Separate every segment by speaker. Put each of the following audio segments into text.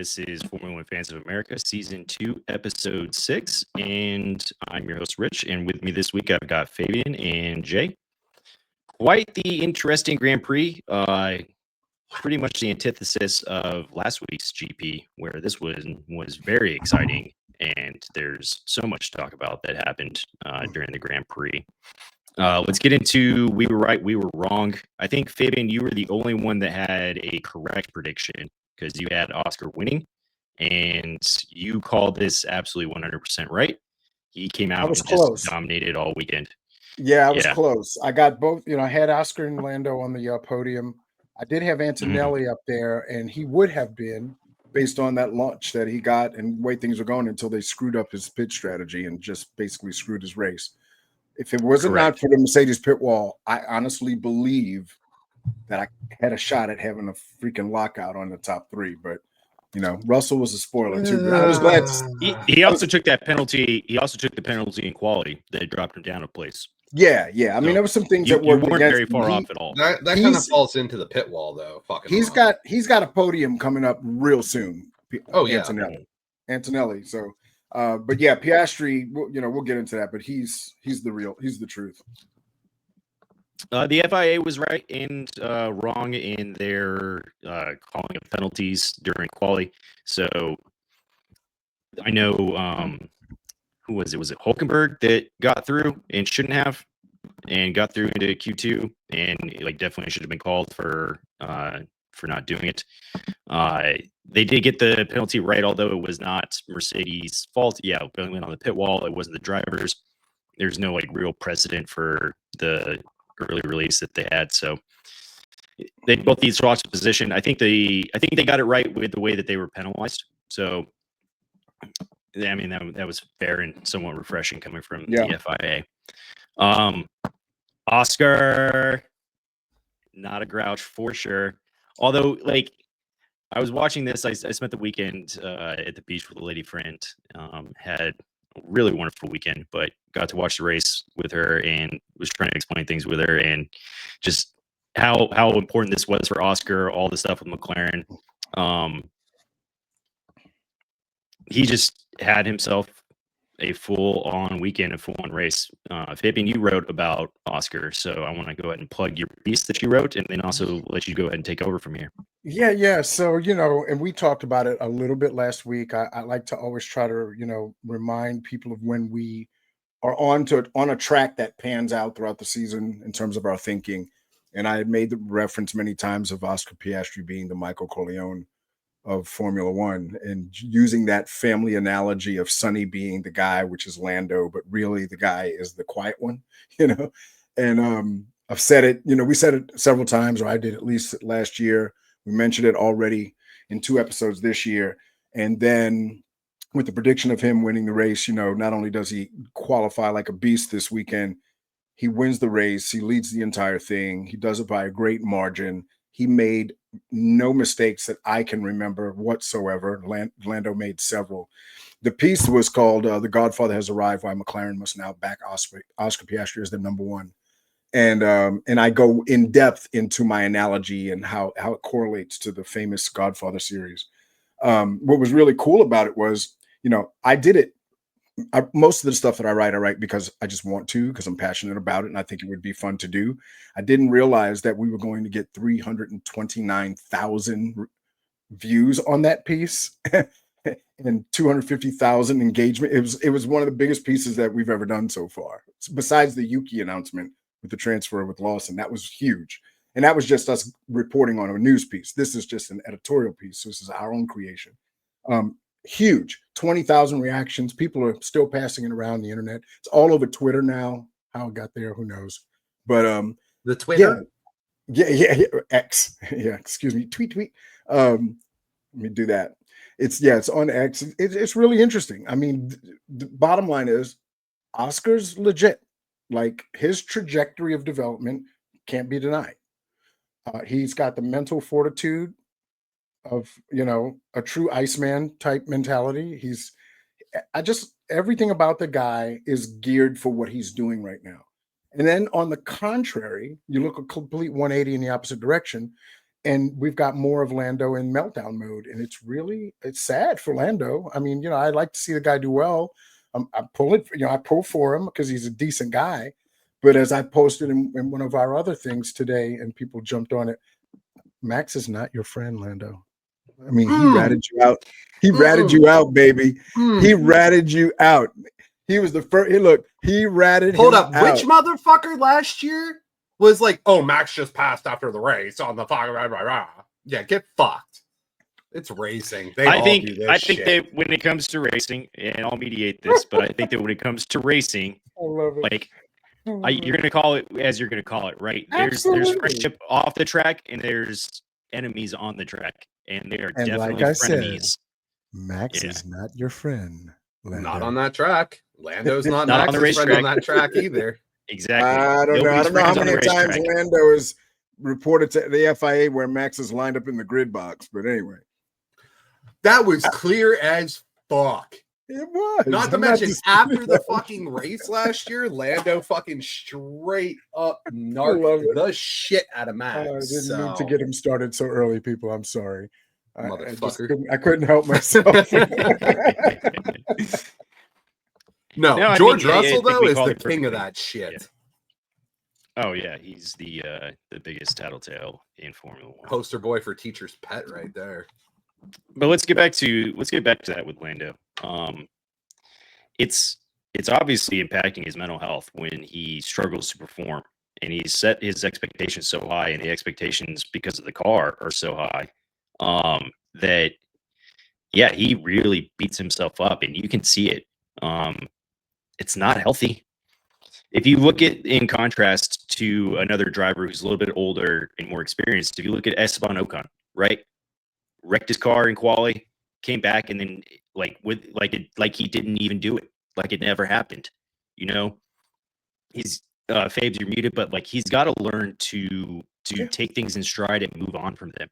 Speaker 1: This is Formula One Fans of America, Season 2, Episode 6. And I'm your host, Rich. And with me this week, I've got Fabian and Jay. Quite the interesting Grand Prix. Pretty much the antithesis of last week's GP, where this was very exciting. And there's so much to talk about that happened during the Grand Prix. Let's get into we were right, we were wrong. I think, Fabian, you were the only one that had a correct prediction because you had Oscar winning, and you called this absolutely 100% right. He came out and just dominated all weekend.
Speaker 2: Yeah, I was close. I got both. I had Oscar and Lando on the podium. I did have Antonelli up there, and he would have been based on that launch that he got and the way things were going until they screwed up his pit strategy and just basically screwed his race. If it wasn't not for the Mercedes pit wall, I honestly believe that I had a shot at having a freaking lockout on the top three. But Russell was a spoiler too. But I was glad
Speaker 1: he also took that penalty. He also took the penalty in quality that dropped him down a place.
Speaker 2: Yeah. I mean, there were some things that weren't
Speaker 1: very far off at all.
Speaker 3: That kind of falls into the pit wall, though.
Speaker 2: He's got a podium coming up real soon.
Speaker 3: Oh yeah,
Speaker 2: Antonelli. So. But yeah, Piastri, we'll get into that, but he's the truth.
Speaker 1: The FIA was right and wrong in their calling of penalties during quali. So I know who was it? Was it Hulkenberg that got through and shouldn't have, and got through into Q2, and definitely should have been called for not doing it. They did get the penalty right, although it was not Mercedes' fault. Yeah, it went on the pit wall. It wasn't the drivers. There's no real precedent for the early release that they had. So they both these swaps of position. I think they got it right with the way that they were penalized. So I mean that was fair and somewhat refreshing coming from the FIA. Oscar, not a grouch for sure. Although, I was watching this, I spent the weekend at the beach with a lady friend. Had a really wonderful weekend, but got to watch the race with her and was trying to explain things with her, and just how important this was for Oscar. All the stuff with McLaren. He just had himself a full-on weekend, a full-on race. Fabian, you wrote about Oscar, so I want to go ahead and plug your piece that you wrote, and then also let you go ahead and take over from here.
Speaker 2: Yeah. So, and we talked about it a little bit last week. I like to always try to, remind people of when we are on a track that pans out throughout the season in terms of our thinking. And I had made the reference many times of Oscar Piastri being the Michael Corleone of Formula One, and using that family analogy of Sonny being the guy, which is Lando, but really the guy is the quiet one, and I've said it, we said it several times, or I did at least last year. We mentioned it already in 2 episodes this year. And then with the prediction of him winning the race, not only does he qualify like a beast this weekend, he wins the race, he leads the entire thing, he does it by a great margin. He made no mistakes that I can remember whatsoever. Lando made several. The piece was called The Godfather Has Arrived, Why McLaren Must Now Back Oscar Piastri as the number one. And I go in depth into my analogy and how it correlates to the famous Godfather series. What was really cool about it was, I did it. Most of the stuff that I write because I just want to, because I'm passionate about it and I think it would be fun to do. I didn't realize that we were going to get 329,000 views on that piece and 250,000 engagement. It was one of the biggest pieces that we've ever done so far, besides the Yuki announcement with the transfer with Lawson. That was huge. And that was just us reporting on a news piece. This is just an editorial piece. So this is our own creation. Huge, 20,000 reactions. People are still passing it around the internet. It's all over Twitter now. How it got there, who knows? But
Speaker 3: the Twitter,
Speaker 2: yeah, X, yeah. Excuse me, tweet. Let me do that. It's on X. It's really interesting. I mean, the bottom line is, Oscar's legit. His trajectory of development can't be denied. He's got the mental fortitude of a true Iceman type mentality. Everything about the guy is geared for what he's doing right now. And then on the contrary, you look a complete 180 in the opposite direction, and we've got more of Lando in meltdown mode, and it's sad for Lando. I mean, I'd like to see the guy do well. I pull for him because he's a decent guy. But as I posted in one of our other things today, and people jumped on it, Max is not your friend, Lando. I mean, he ratted you out. He ratted you out, baby. He ratted you out. He was the first. Look, he ratted
Speaker 3: Hold
Speaker 2: him
Speaker 3: up.
Speaker 2: out.
Speaker 3: Which motherfucker last year was like, oh, Max just passed after the race on the fucking yeah, get fucked. It's racing.
Speaker 1: I think that when it comes to racing, and I'll mediate this, but I think that when it comes to racing,
Speaker 2: I love it.
Speaker 1: like you're gonna call it as you're gonna call it, right? There's
Speaker 2: Absolutely.
Speaker 1: friendship off the track, and there's enemies on the track, and they are
Speaker 2: And
Speaker 1: definitely
Speaker 2: like I said,
Speaker 1: frenemies.
Speaker 2: Max is not your friend, Lando.
Speaker 3: Not on that track. Lando's not
Speaker 1: Not on
Speaker 3: Max's
Speaker 1: the racetrack.
Speaker 3: friend on that track either.
Speaker 1: Exactly.
Speaker 2: I don't know. I
Speaker 1: Nobody's
Speaker 2: don't know how
Speaker 1: friends on the
Speaker 2: many times
Speaker 1: racetrack.
Speaker 2: Lando is reported to the FIA where Max is lined up in the grid box. But anyway,
Speaker 3: That was clear as fuck.
Speaker 2: it was.
Speaker 3: Not to mention, after the fucking race last year, Lando fucking straight up narked the shit out of Max.
Speaker 2: I didn't mean to get him started so early, people. I'm sorry.
Speaker 3: Motherfucker.
Speaker 2: I couldn't help myself.
Speaker 3: No, George Russell, though, is the king of that shit.
Speaker 1: Yeah. Oh, yeah. He's the biggest tattletale in Formula One.
Speaker 3: Poster boy for teacher's pet right there.
Speaker 1: But let's get back to that with Lando. It's obviously impacting his mental health when he struggles to perform, and he's set his expectations so high, and the expectations because of the car are so high that he really beats himself up, and you can see it. It's not healthy. If you look at in contrast to another driver who's a little bit older and more experienced, if you look at Esteban Ocon, right? Wrecked his car in quali, came back, and then like he didn't even do it, like it never happened. He's Fabes, you're muted, but like he's got to learn to take things in stride and move on from them.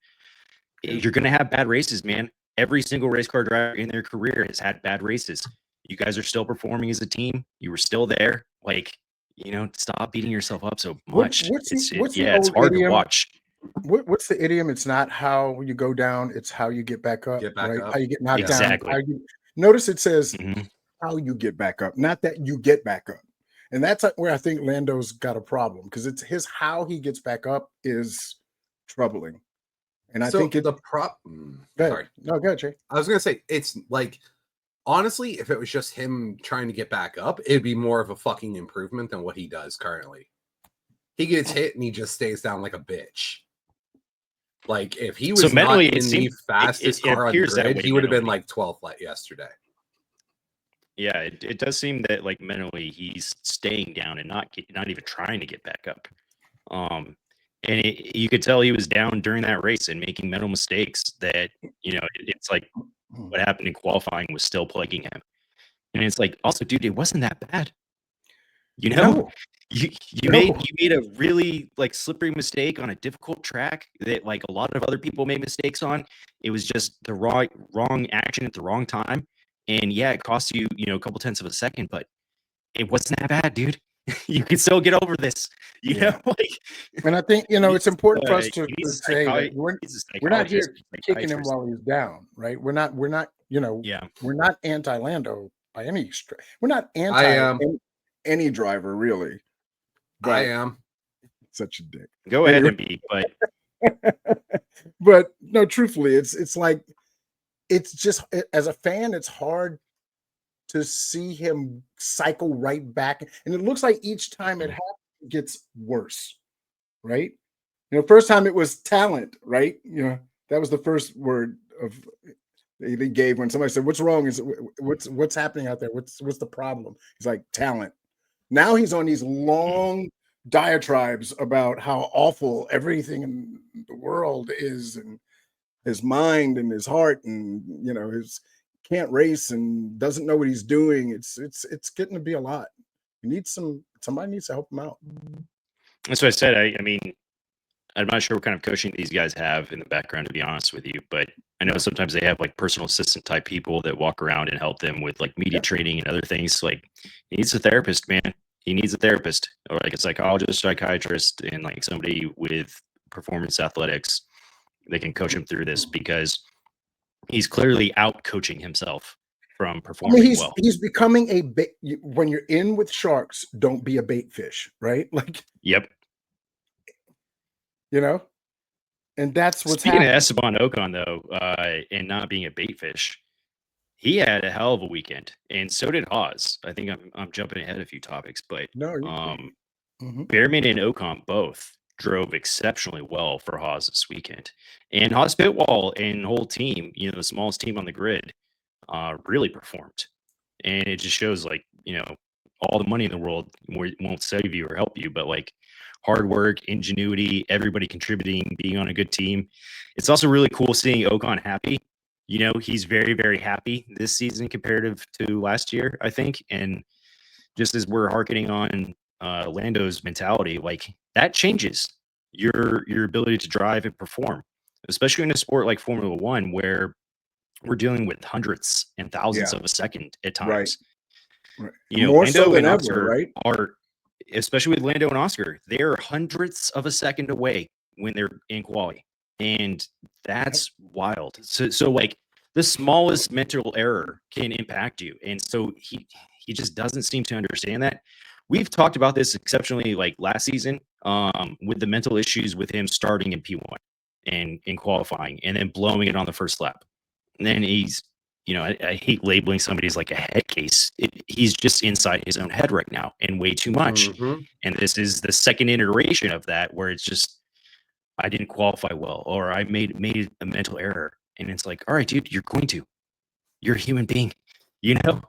Speaker 1: You're gonna have bad races, man. Every single race car driver in their career has had bad races. You guys are still performing as a team. You were still there. Like, stop beating yourself up so much. It's hard to watch.
Speaker 2: What's the idiom? It's not how you go down, it's how you get back up. Right? How you get knocked down. Notice it says how you get back up, not that you get back up. And that's where I think Lando's got a problem, because it's his how he gets back up is troubling. And I think
Speaker 3: Sorry.
Speaker 2: No, go ahead, Jay.
Speaker 3: I was gonna say, it's like, honestly, if it was just him trying to get back up, it'd be more of a fucking improvement than what he does currently. He gets hit and he just stays down like a bitch. Like, if he was not in the fastest car on the grid, he would have been like 12th yesterday.
Speaker 1: Yeah, it does seem that like mentally he's staying down and not even trying to get back up. And you could tell he was down during that race and making mental mistakes that, it's like what happened in qualifying was still plaguing him. And it's like, also, dude, it wasn't that bad. You made a really like slippery mistake on a difficult track that like a lot of other people made mistakes on. It was just the wrong action at the wrong time. And yeah, it cost you, a couple tenths of a second, but it wasn't that bad, dude. You can still get over this,
Speaker 2: And I think, it's important for us to say that we're not here kicking him while he's down, right? We're not, we're not anti-Lando by any stretch. We're not anti any driver, really.
Speaker 3: But I am
Speaker 2: such a dick.
Speaker 1: Go ahead and be,
Speaker 2: but no, truthfully, it's like, it's just, as a fan, it's hard to see him cycle right back. And it looks like each time it happens, it gets worse, right? First time it was talent, right? That was the first word they gave when somebody said, "What's wrong? What's happening out there? What's the problem?" He's like, talent. Now he's on these long diatribes about how awful everything in the world is, and his mind and his heart, and his can't race and doesn't know what he's doing. It's getting to be a lot. Somebody needs to help him out.
Speaker 1: That's what I said. I mean, I'm not sure what kind of coaching these guys have in the background, to be honest with you, but I know sometimes they have like personal assistant type people that walk around and help them with like media training and other things. Like, he needs a therapist, man. He needs a therapist, or like a psychologist, psychiatrist, and like somebody with performance athletics coach him through this, because he's clearly out coaching himself from
Speaker 2: I mean,
Speaker 1: performing well.
Speaker 2: he's becoming a bait. When you're in with sharks, don't be a bait fish, right? Like,
Speaker 1: Yep.
Speaker 2: and that's what's
Speaker 1: Speaking
Speaker 2: happening.
Speaker 1: of Esteban Ocon, though, and not being a bait fish, he had a hell of a weekend, and so did Haas. I think I'm jumping ahead a few topics, but
Speaker 2: No, Mhm.
Speaker 1: Behrman and Ocon both drove exceptionally well for Haas this weekend, and Haas Pitwall and whole team, the smallest team on the grid, really performed, and it just shows, like, all the money in the world won't save you or help you, but like hard work, ingenuity, everybody contributing, being on a good team. It's also really cool seeing Ocon happy. He's very, very happy this season comparative to last year, I think. And just as we're harkening on Lando's mentality, like, that changes your ability to drive and perform, especially in a sport like Formula One, where we're dealing with hundreds and thousands
Speaker 2: Yeah.
Speaker 1: of a second at
Speaker 2: Right.
Speaker 1: times.
Speaker 2: Right.
Speaker 1: More
Speaker 2: so
Speaker 1: Lando
Speaker 2: than
Speaker 1: and
Speaker 2: ever,
Speaker 1: Oscar
Speaker 2: right?
Speaker 1: are, especially with Lando and Oscar, they're hundredths of a second away when they're in quali, and that's wild. So like, the smallest mental error can impact you, and so he just doesn't seem to understand that. We've talked about this exceptionally, like, last season, with the mental issues with him starting in P1 and in qualifying, and then blowing it on the first lap. And then he's, I hate labeling somebody as like a head case. He's just inside his own head right now, and way too much.
Speaker 3: Mhm.
Speaker 1: And this is the second iteration of that, where it's just, I didn't qualify well, or I made a mental error. And it's like, all right, dude, you're a human being,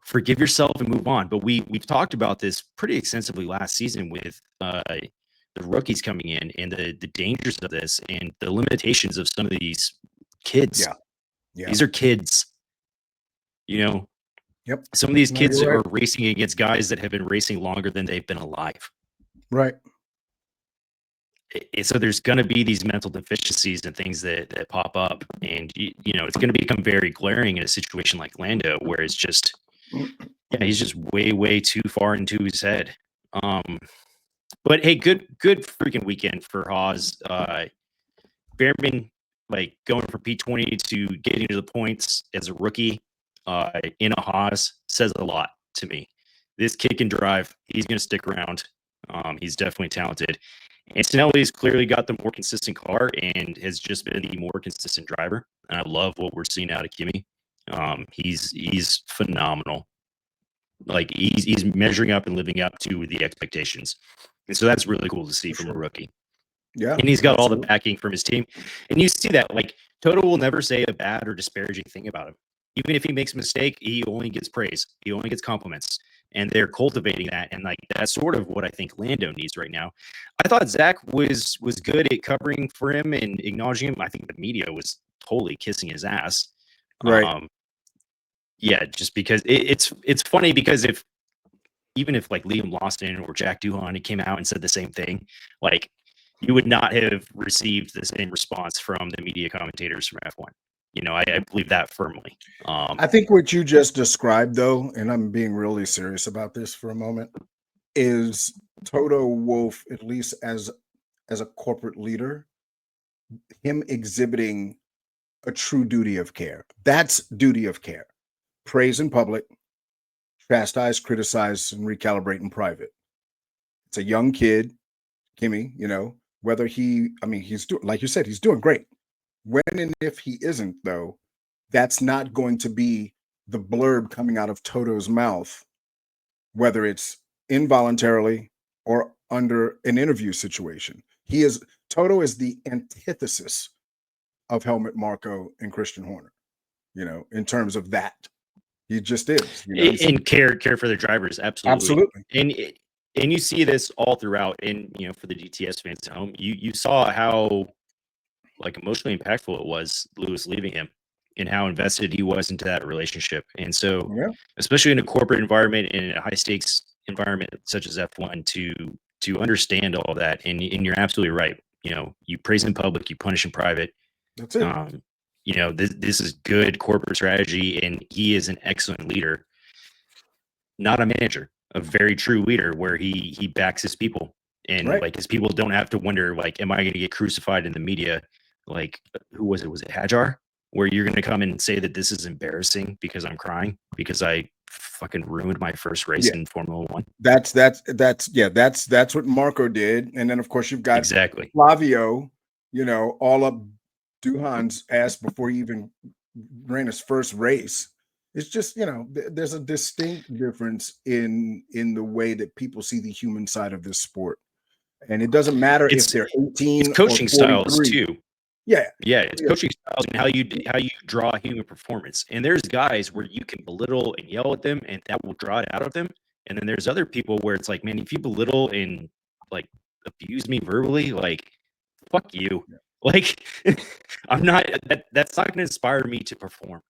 Speaker 1: forgive yourself and move on. But we've talked about this pretty extensively last season with the rookies coming in, and the dangers of this, and the limitations of some of these kids.
Speaker 2: Yeah.
Speaker 1: These are kids.
Speaker 2: Yep.
Speaker 1: Some of these
Speaker 2: No,
Speaker 1: kids
Speaker 2: you're
Speaker 1: are
Speaker 2: right.
Speaker 1: racing against guys that have been racing longer than they've been alive.
Speaker 2: Right.
Speaker 1: So there's going to be these mental deficiencies and things that pop up, and it's going to become very glaring in a situation like Lando, where it's just, he's just way too far into his head. But hey, good freaking weekend for Haas. Behrman, like, going from P20 to getting to the points as a rookie in a Haas says a lot to me. This kid can drive. He's going to stick around. He's definitely talented. And Spinelli's clearly got the more consistent car and has just been the more consistent driver. And I love what we're seeing out of Kimi. He's phenomenal. Like, he's measuring up and living up to the expectations. And so that's really cool to see from a rookie.
Speaker 2: Yeah.
Speaker 1: And he's got all the
Speaker 2: absolutely.
Speaker 1: backing from his team. And you see that, like, Toto will never say a bad or disparaging thing about him. Even if he makes a mistake, he only gets praise. He only gets compliments. And they're cultivating that. And, like, that's sort of what I think Lando needs right now. I thought Zach was good at covering for him and acknowledging him. I think the media was totally kissing his ass.
Speaker 2: Right.
Speaker 1: Yeah, just because it's funny, because even if like Liam Lawson or Jack Doohan came out and said the same thing, like, you would not have received the same response from the media commentators from F1. I believe that firmly.
Speaker 2: I think what you just described, though, and I'm being really serious about this for a moment, is Toto Wolff, at least as a corporate leader, him exhibiting a true duty of care. That's duty of care. Praise in public, chastise, criticize, and recalibrate in private. It's a young kid, Kimmy, whether he's doing, like you said, he's doing great. When and if he isn't, though, that's not going to be the blurb coming out of Toto's mouth, whether it's involuntarily or under an interview situation. Toto is the antithesis of Helmut Marko and Christian Horner, in terms of that. He just is.
Speaker 1: And care for their drivers, absolutely. And you see this all throughout. And for the DTS fans at home, you saw how, like, emotionally impactful it was, Lewis leaving him, and how invested he was into that relationship. And so, especially in a corporate environment, in a high stakes environment such as F1, to understand all that. And you're absolutely right. You praise in public, you punish in private.
Speaker 2: That's it.
Speaker 1: This is good corporate strategy, and he is an excellent leader, not a manager, a very true leader, where he backs his people, and like, his people don't have to wonder, like, am I going to get crucified in the media? like who was it? Was it Hajar? Where you're going to come in and say that this is embarrassing because I'm crying because I fucking ruined my first race in Formula One.
Speaker 2: That's what Marco did, and then of course you've got
Speaker 1: Exactly.
Speaker 2: Flavio, all up Duhan's ass before he even ran his first race. It's just there's a distinct difference in the way that people see the human side of this sport, and it doesn't matter if they're 18
Speaker 1: it's coaching
Speaker 2: or
Speaker 1: styles too.
Speaker 2: Yeah,
Speaker 1: it's coaching styles and how you draw human performance. And there's guys where you can belittle and yell at them, and that will draw it out of them. And then there's other people where it's like, man, if you belittle and like abuse me verbally, like fuck you.
Speaker 2: Yeah.
Speaker 1: Like I'm not. That's not going to inspire me to perform.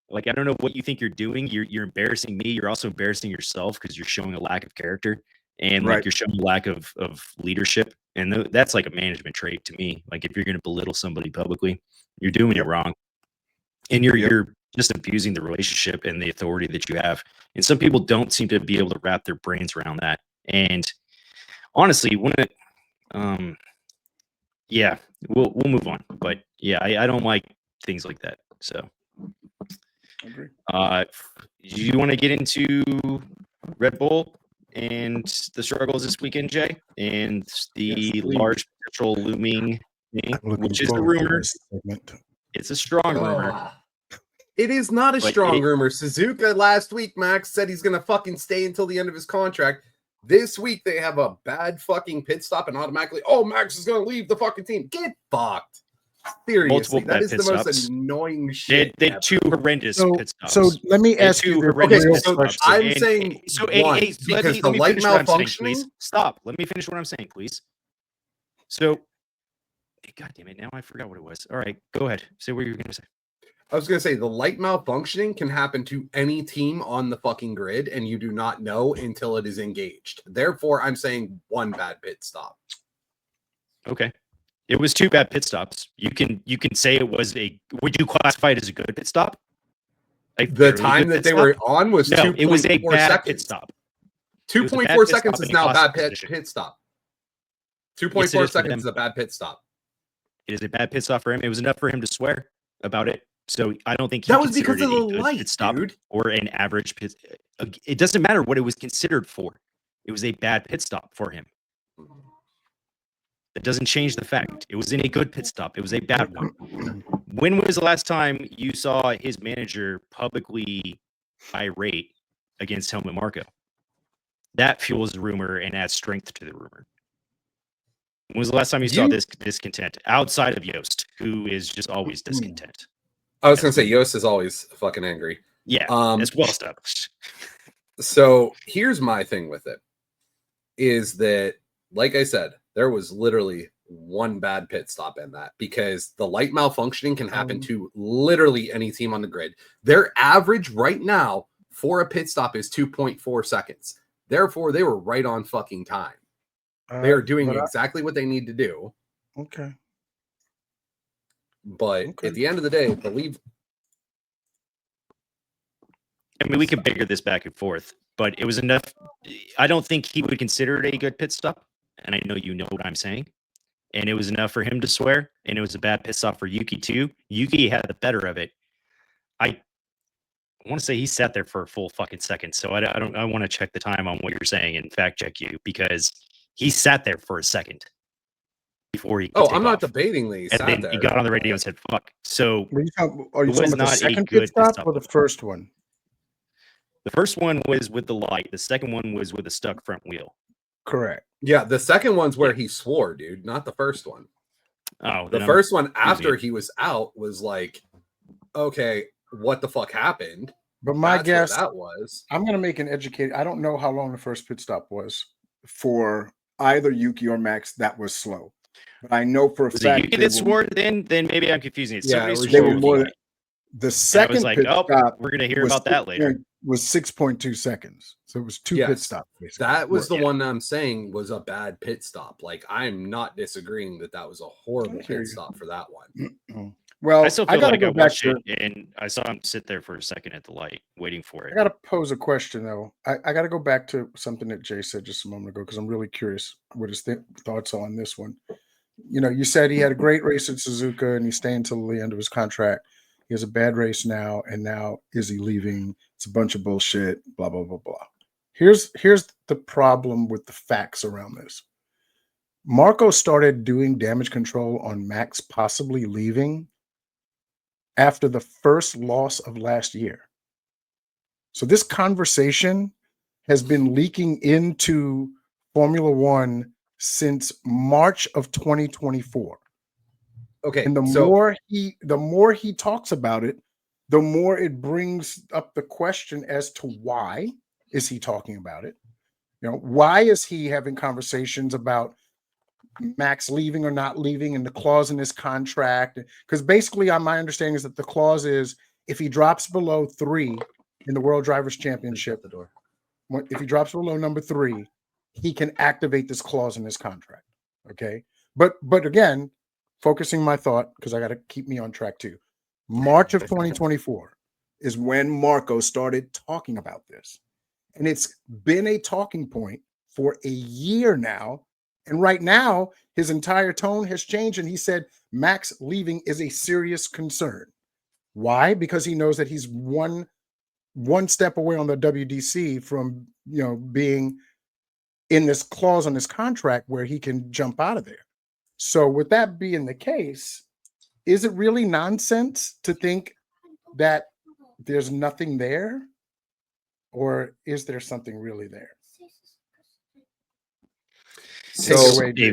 Speaker 1: Like I don't know what you think you're doing. You're embarrassing me. You're also embarrassing yourself because you're showing a lack of character and like you're showing a lack of leadership. And that's like a management trait to me. Like if you're going to belittle somebody publicly, you're doing it wrong, and you're just abusing the relationship and the authority that you have. And some people don't seem to be able to wrap their brains around that. And honestly, when it, we'll move on. But yeah, I don't like things like that. So,
Speaker 2: agree.
Speaker 1: Do you want to get into Red Bull and the struggles this weekend, Jay, and the large potential looming thing, which is a rumor? It's a strong rumor.
Speaker 3: It is not a strong rumor. Suzuka last week, Max, said he's going to fucking stay until the end of his contract. This week, they have a bad fucking pit stop and automatically, Max is going to leave the fucking team. Get fucked. Seriously, that is the most annoying shit.
Speaker 1: They had two horrendous pit stops.
Speaker 2: So let me ask you
Speaker 3: I'm saying because the light malfunctioning.
Speaker 1: Stop. Let me finish what I'm saying, please. So, God damn it! Now I forgot what it was. All right, go ahead. Say what you were going to say.
Speaker 3: I was going to say the light malfunctioning can happen to any team on the fucking grid, and you do not know until it is engaged. Therefore, I'm saying one bad pit stop.
Speaker 1: Okay. It was two bad pit stops. You can say it was would you classify it as a good pit stop?
Speaker 3: The time that they were on was 2.4
Speaker 1: it was a bad
Speaker 3: seconds.
Speaker 1: Pit stop.
Speaker 3: 2.4 seconds is now a bad pit stop. 2.4 seconds is a bad pit stop.
Speaker 1: It is a bad pit stop for him. It was enough for him to swear about it. So I don't think
Speaker 3: that was because of the light,
Speaker 1: pit stop,
Speaker 3: dude,
Speaker 1: or an average pit. It doesn't matter what it was considered for. It was a bad pit stop for him. That doesn't change the fact. It wasn't a good pit stop. It was a bad one. When was the last time you saw his manager publicly irate against Helmut Marko? That fuels the rumor and adds strength to the rumor. When was the last time you saw this discontent outside of Yost, who is just always discontent?
Speaker 3: I was going to say Yost is always fucking angry.
Speaker 1: Yeah, it's well established.
Speaker 3: So here's my thing with it, is that, like I said, there was literally one bad pit stop in that because the light malfunctioning can happen to literally any team on the grid. Their average right now for a pit stop is 2.4 seconds. Therefore, they were right on fucking time. They are doing exactly what they need to do.
Speaker 2: Okay.
Speaker 3: But at the end of the day,
Speaker 1: I mean, we could bigger this back and forth, but it was enough. I don't think he would consider it a good pit stop. And I know you know what I'm saying. And it was enough for him to swear. And it was a bad pit stop for Yuki too. Yuki had the better of it. I want to say he sat there for a full fucking second. So I want to check the time on what you're saying and fact check you, because he sat there for a second before he could take
Speaker 3: I'm not
Speaker 1: off.
Speaker 3: Debating that he
Speaker 1: and
Speaker 3: sat
Speaker 1: then
Speaker 3: there.
Speaker 1: He got on the radio and said, fuck. So
Speaker 2: are you talking about the second pit stop or the first one?
Speaker 1: The first one was with the light. The second one was with a stuck front wheel.
Speaker 2: Correct.
Speaker 3: Yeah, the second one's where he swore, dude, not the first one.
Speaker 1: Oh,
Speaker 3: the first one after he was out was like, okay, what the fuck happened?
Speaker 2: But my guess
Speaker 3: that was,
Speaker 2: I'm going to make an educated. I don't know how long the first pit stop was for either Yuki or Max. That was slow, but I know for a fact
Speaker 1: Yuki that swore. Then maybe I'm confusing it.
Speaker 3: Yeah,
Speaker 1: they were
Speaker 2: more. The second pit stop,
Speaker 1: we're going to hear about that later.
Speaker 2: Was 6.2 seconds, so it was two pit stops. Basically.
Speaker 3: That was the one I'm saying was a bad pit stop. Like, I'm not disagreeing that was a horrible pit stop for that one.
Speaker 2: Well,
Speaker 1: I still feel like I watched it and I saw him sit there for a second at the light waiting for it.
Speaker 2: I got to pose a question though. I got to go back to something that Jay said just a moment ago because I'm really curious what his thoughts are on this one. you said he had a great race at Suzuka and he's staying till the end of his contract. He has a bad race now, and now is he leaving? It's a bunch of bullshit, blah, blah, blah, blah. Here's the problem with the facts around this. Marco started doing damage control on Max possibly leaving after the first loss of last year. So this conversation has been leaking into Formula One since March of 2024.
Speaker 3: Okay,
Speaker 2: And the more he talks about it, the more it brings up the question as to why is he talking about it? Why is he having conversations about Max leaving or not leaving and the clause in his contract? Because basically, my understanding is that the clause is if he drops below 3 in the World Drivers' Championship, if he drops below number 3, he can activate this clause in his contract. Okay, but again, focusing my thought because I got to keep me on track too. March of 2024 is when Marco started talking about this, and it's been a talking point for a year now. And right now, his entire tone has changed, and he said Max leaving is a serious concern. Why? Because he knows that he's one step away on the WDC from being in this clause on his contract where he can jump out of there. So with that being the case, is it really nonsense to think that there's nothing there? Or is there something really there?
Speaker 3: So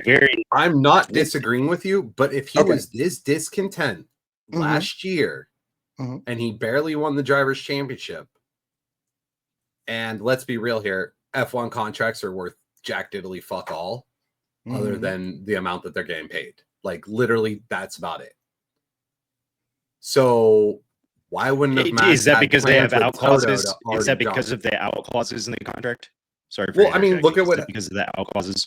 Speaker 1: very
Speaker 3: I'm not disagreeing with you, but if he
Speaker 2: Okay.
Speaker 3: was this discontent last year and he barely won the Drivers' Championship, and let's be real here, F1 contracts are worth jack diddly fuck all other than the amount that they're getting paid. Like literally, that's about it. So why wouldn't have Max
Speaker 1: is that because they have
Speaker 3: plans with
Speaker 1: out
Speaker 3: Toto
Speaker 1: clauses?
Speaker 3: to
Speaker 1: Is
Speaker 3: already
Speaker 1: that because
Speaker 3: jump?
Speaker 1: of the out clauses in the contract? Sorry for
Speaker 3: Well, I mean, look at
Speaker 1: interjecting. Is
Speaker 3: what
Speaker 1: that because of the out clauses.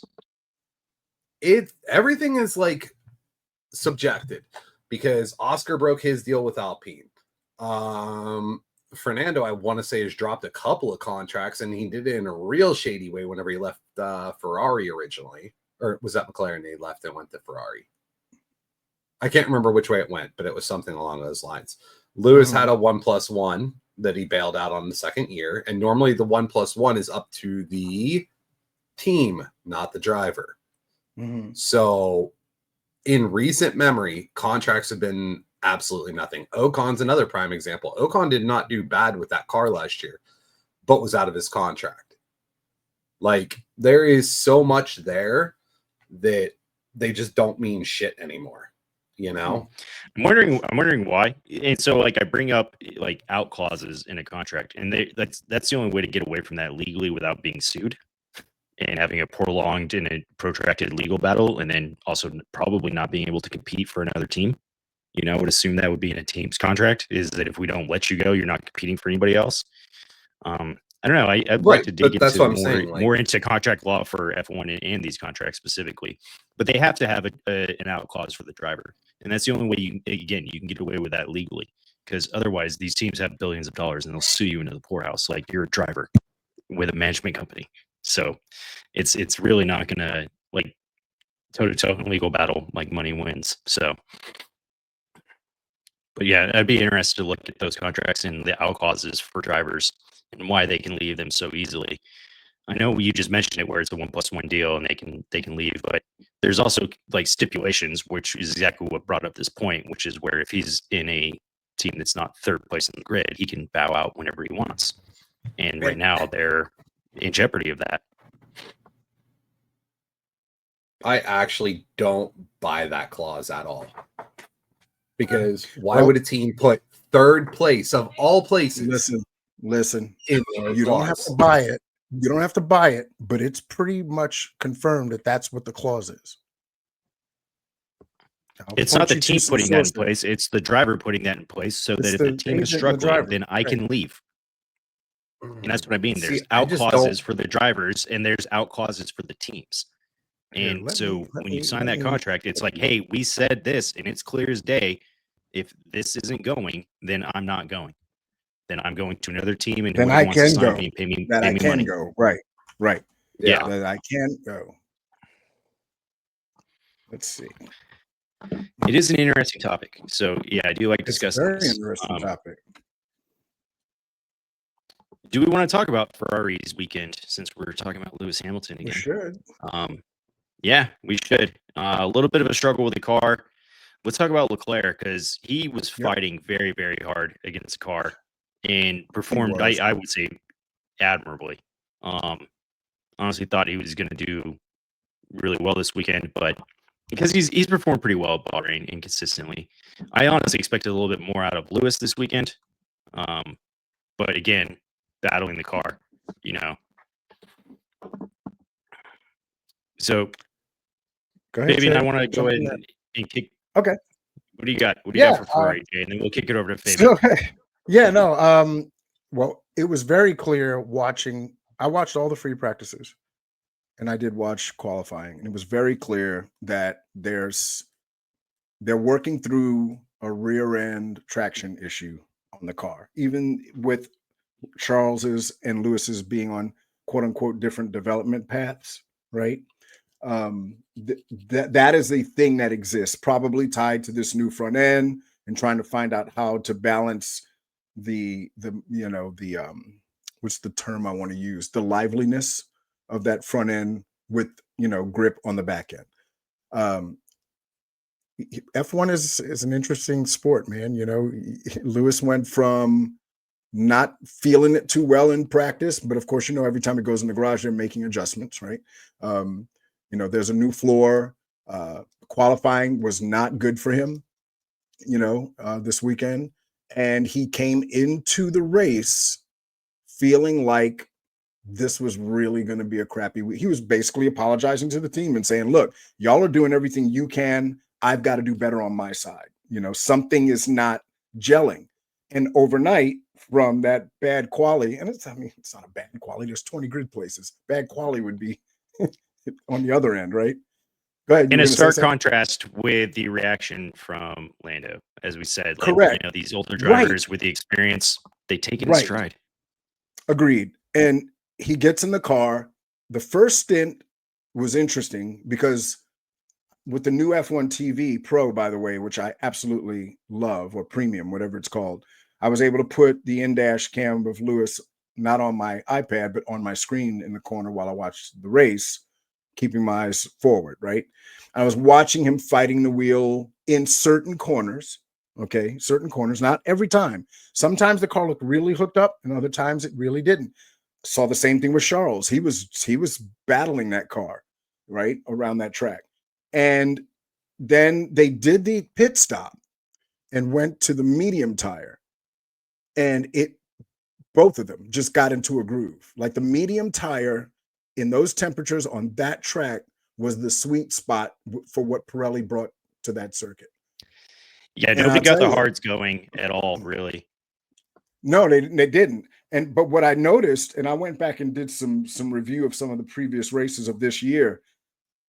Speaker 3: Everything is like subjected because Oscar broke his deal with Alpine. Fernando, I want to say, has dropped a couple of contracts, and he did it in a real shady way whenever he left Ferrari originally. Or was that McLaren? He left and went to Ferrari. I can't remember which way it went, but it was something along those lines. Lewis had a 1+1 that he bailed out on the second year, and normally the 1+1 is up to the team, not the driver. So in recent memory, contracts have been absolutely nothing. Ocon's another prime example. Ocon did not do bad with that car last year, but was out of his contract. Like, there is so much there that they just don't mean shit anymore. I'm
Speaker 1: wondering why. And so, like, I bring up like out clauses in a contract, and that's the only way to get away from that legally without being sued and having a prolonged and a protracted legal battle, and then also probably not being able to compete for another team. I would assume that would be in a team's contract, is that if we don't let you go, you're not competing for anybody else. I don't know. I'd like to dig into more into contract law for F1 and these contracts specifically, but they have to have an out clause for the driver, and that's the only way you can get away with that legally. Because otherwise, these teams have billions of dollars, and they'll sue you into the poorhouse like you're a driver with a management company. So it's really not gonna like toe-to-toe in legal battle like money wins. So, but yeah, I'd be interested to look at those contracts and the out clauses for drivers and why they can leave them so easily. I know you just mentioned it where it's a 1+1 deal and they can leave, but there's also like stipulations, which is exactly what brought up this point, which is where if he's in a team that's not third place in the grid, he can bow out whenever he wants. And right now they're in jeopardy of that.
Speaker 3: I actually don't buy that clause at all. Because why would a team put third place of all places?
Speaker 2: Listen. You don't have to buy it. You don't have to buy it, but it's pretty much confirmed that that's what the clause is.
Speaker 1: It's not the team putting that in place. It's the driver putting that in place so that if the team is struggling, then I can leave. And that's what I mean. There's out clauses for the drivers and there's out clauses for the teams. And so when you sign that contract, it's like, hey, we said this and it's clear as day. If this isn't going, then I'm not going. Then I'm going to another team and whoever wants to sign me, pay me money.
Speaker 2: Go. Right.
Speaker 1: Yeah.
Speaker 2: That I can go. Let's see.
Speaker 1: It is an interesting topic. So yeah, I do like
Speaker 2: It's a
Speaker 1: discussing
Speaker 2: very
Speaker 1: this.
Speaker 2: interesting topic.
Speaker 1: Do we want to talk about Ferrari's weekend since we're talking about Lewis Hamilton
Speaker 2: We
Speaker 1: again?
Speaker 2: should.
Speaker 1: Yeah, we should. A little bit of a struggle with the car. Let's talk about Leclerc because he was fighting very, very hard against the car and performed, I would say, admirably. Honestly thought he was going to do really well this weekend, but because he's performed pretty well at Bahrain inconsistently, I honestly expected a little bit more out of Lewis this weekend. But again, battling the car, you know. So,
Speaker 2: Go ahead,
Speaker 1: Fabian, I
Speaker 2: Jay.
Speaker 1: want to go ahead and kick.
Speaker 2: Okay.
Speaker 1: What do you got? What do you got for Ferrari, Jay? And then we'll kick it over to Fabian.
Speaker 2: So, well, it was very clear watching. I watched all the free practices, and I did watch qualifying, and it was very clear that they're working through a rear end traction issue on the car, even with Charles's and Lewis's being on quote unquote different development paths, right? That is the thing that exists, probably tied to this new front end and trying to find out how to balance the what's the term I want to use, the liveliness of that front end with grip on the back end. F1 is an interesting sport, man. Lewis went from not feeling it too well in practice, but of course, every time it goes in the garage, they're making adjustments, right? There's a new floor. Qualifying was not good for him, this weekend. And he came into the race feeling like this was really going to be a crappy week. He was basically apologizing to the team and saying, look, y'all are doing everything you can. I've got to do better on my side. Something is not gelling. And overnight, from that bad quality, and it's not a bad quality. There's 20 grid places. Bad quality would be on the other end, right? Go ahead.
Speaker 1: In a stark contrast with the reaction from Lando, as we said,
Speaker 2: correct.
Speaker 1: These older drivers with the experience, they take it in stride.
Speaker 2: Agreed. And he gets in the car. The first stint was interesting because with the new F1 TV Pro, by the way, which I absolutely love, or premium, whatever it's called, I was able to put the in-dash cam of Lewis not on my iPad, but on my screen in the corner while I watched the race, keeping my eyes forward, right? I was watching him fighting the wheel in certain corners, okay? Certain corners, not every time. Sometimes the car looked really hooked up, and other times it really didn't. Saw the same thing with Charles. He was battling that car, right, around that track. And then they did the pit stop and went to the medium tire. And both of them just got into a groove. Like the medium tire in those temperatures on that track was the sweet spot for what Pirelli brought to that circuit.
Speaker 1: Yeah, nobody got the hards going at all, really.
Speaker 2: No, they didn't. But what I noticed, and I went back and did some review of some of the previous races of this year,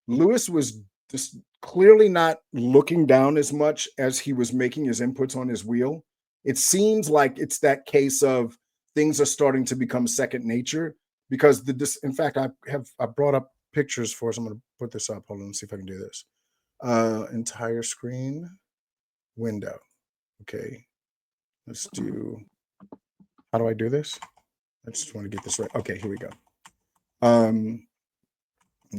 Speaker 2: Lewis was just clearly not looking down as much as he was making his inputs on his wheel. It seems like it's that case of things are starting to become second nature because in fact, I brought up pictures for us. I'm going to put this up. Hold on, let's see if I can do this. Entire screen window. Okay. Let's do, how do I do this? I just want to get this right. Okay, here we go.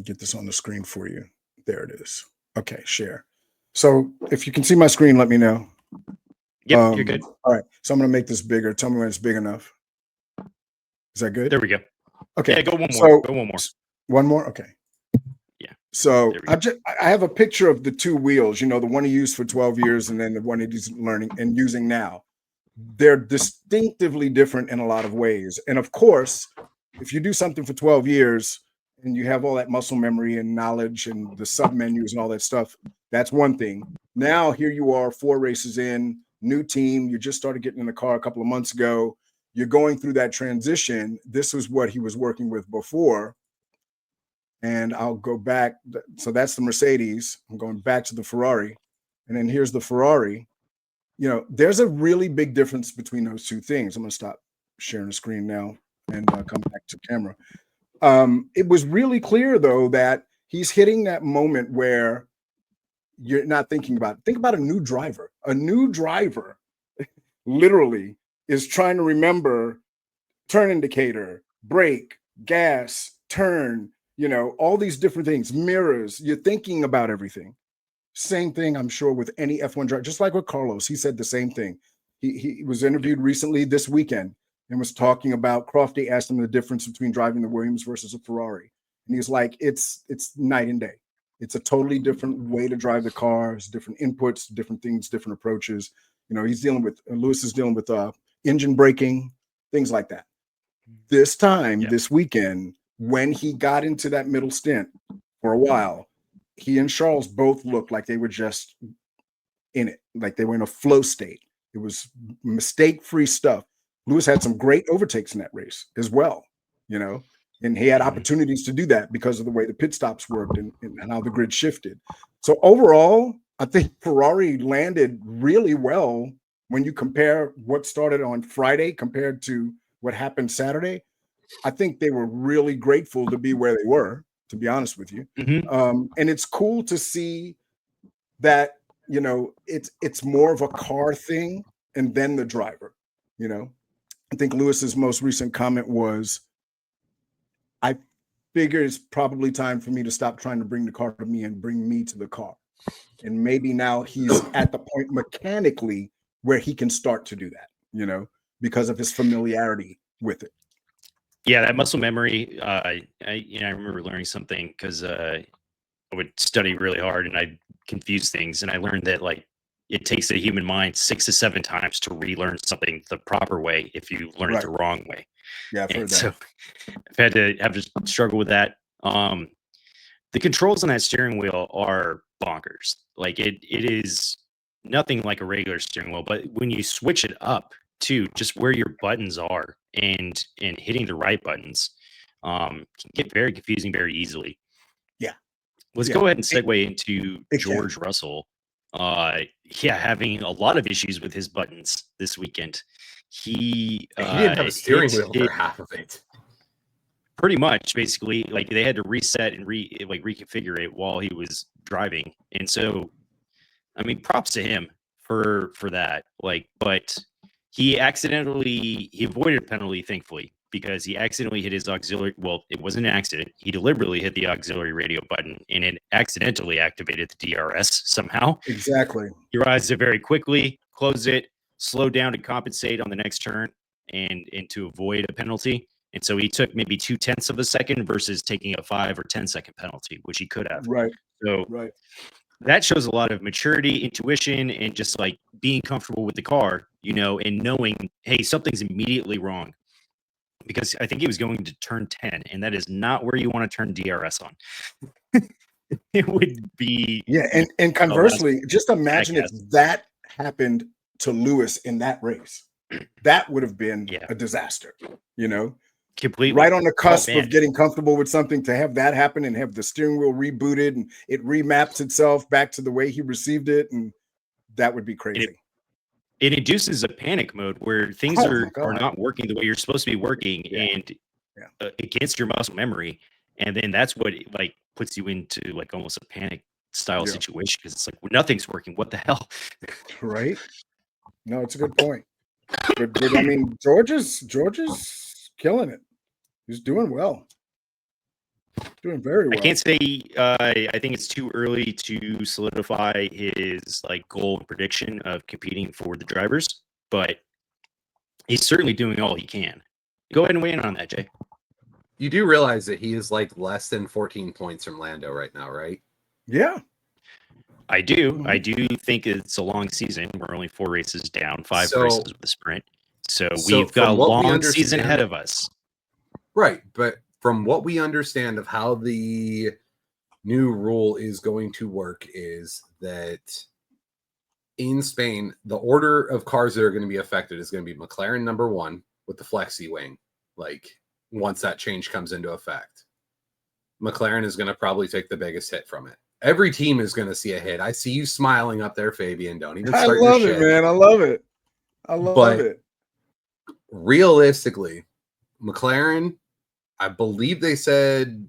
Speaker 2: Get this on the screen for you. There it is. Okay, share. So if you can see my screen, let me know.
Speaker 1: Yep, you're good.
Speaker 2: All right, so I'm going to make this bigger. Tell me when it's big enough. Is that good?
Speaker 1: There we go.
Speaker 2: Okay.
Speaker 1: Yeah, go one more. Go one more.
Speaker 2: One more? Okay.
Speaker 1: Yeah.
Speaker 2: So I have a picture of the two wheels, the one he used for 12 years and then the one he's learning and using now. They're distinctively different in a lot of ways. And of course, if you do something for 12 years and you have all that muscle memory and knowledge and the sub menus and all that stuff, that's one thing. Now, here you are 4 races in, new team. You just started getting in the car a couple of months ago. You're going through that transition. This was what he was working with before. And I'll go back. So that's the Mercedes. I'm going back to the Ferrari. And then here's the Ferrari. There's a really big difference between those two things. I'm going to stop sharing the screen now and come back to camera. It was really clear, though, that he's hitting that moment where you're not thinking about. Think about a new driver. A new driver literally is trying to remember turn indicator, brake, gas, turn, all these different things, mirrors. You're thinking about everything. Same thing, I'm sure, with any F1 driver, just like with Carlos. He said the same thing. He was interviewed recently this weekend and was talking about Crofty asked him the difference between driving the Williams versus a Ferrari. And he's like, it's night and day. It's a totally different way to drive the car. It's different inputs, different things, different approaches. Lewis is dealing with engine braking, things like that. This time, this weekend, when he got into that middle stint for a while, he and Charles both looked like they were just in it, like they were in a flow state. It was mistake-free stuff. Lewis had some great overtakes in that race as well, and he had opportunities to do that because of the way the pit stops worked and how the grid shifted. So overall, I think Ferrari landed really well when you compare what started on Friday compared to what happened Saturday. I think they were really grateful to be where they were, to be honest with you. And it's cool to see that, it's more of a car thing and then the driver, I think Lewis's most recent comment was, I figure it's probably time for me to stop trying to bring the car to me and bring me to the car. And maybe now he's at the point mechanically where he can start to do that, because of his familiarity with it.
Speaker 1: Yeah, that muscle memory. I remember learning something because I would study really hard and I confuse things, and I learned that it takes a human mind 6 to 7 times to relearn something the proper way if you learn it the wrong way.
Speaker 2: Yeah, I've heard that.
Speaker 1: So I've had to struggle with that. The controls on that steering wheel are bonkers. It is nothing like a regular steering wheel, but when you switch it up to just where your buttons are and hitting the right buttons, can get very confusing very easily.
Speaker 2: Yeah.
Speaker 1: Let's go ahead and segue into George Russell. Having a lot of issues with his buttons this weekend. He
Speaker 3: didn't have a steering wheel for half of it.
Speaker 1: Pretty much, basically, they had to reset and reconfigure it while he was driving. And so, I mean, props to him for that. But he avoided a penalty, thankfully, because he accidentally hit his auxiliary. Well, it wasn't an accident. He deliberately hit the auxiliary radio button and it accidentally activated the DRS somehow.
Speaker 2: Exactly.
Speaker 1: He realized it very quickly, closed it, slowed down to compensate on the next turn and to avoid a penalty. And so he took maybe 0.2 of a second versus taking a 5 or 10 second penalty, which he could have.
Speaker 2: Right.
Speaker 1: So that shows a lot of maturity, intuition, and just being comfortable with the car, and knowing, hey, something's immediately wrong. Because I think he was going to turn 10, and that is not where you want to turn DRS on. It would be.
Speaker 2: Yeah. And conversely, just imagine if that happened to Lewis in that race. That would have been a disaster,
Speaker 1: Completely.
Speaker 2: Right on the cusp of getting comfortable with something, to have that happen and have the steering wheel rebooted and it remaps itself back to the way he received it. And that would be crazy.
Speaker 1: It induces a panic mode where things are not working the way you're supposed to be working and against your muscle memory. And then that's what puts you into almost a panic style situation, because it's nothing's working. What the hell?
Speaker 2: Right. No, it's a good point. But I mean, George is killing it. He's doing well. Doing very well.
Speaker 1: I can't say I think it's too early to solidify his goal and prediction of competing for the drivers, but he's certainly doing all he can. Go ahead and weigh in on that, Jay.
Speaker 3: You do realize that he is less than 14 points from Lando right now, right?
Speaker 2: Yeah.
Speaker 1: I do. Mm-hmm. I do think it's a long season. We're only 4 races down, 5 races with the sprint. So we've got a long season ahead of us.
Speaker 3: Right. But from what we understand of how the new rule is going to work is that in Spain, the order of cars that are going to be affected is going to be McLaren number 1 with the flexi wing. Once that change comes into effect, McLaren is going to probably take the biggest hit from it. Every team is going to see a hit. I see you smiling up there, Fabian. Don't even start your shit.
Speaker 2: I love it, man. I love it. I love it.
Speaker 3: Realistically, McLaren, I believe they said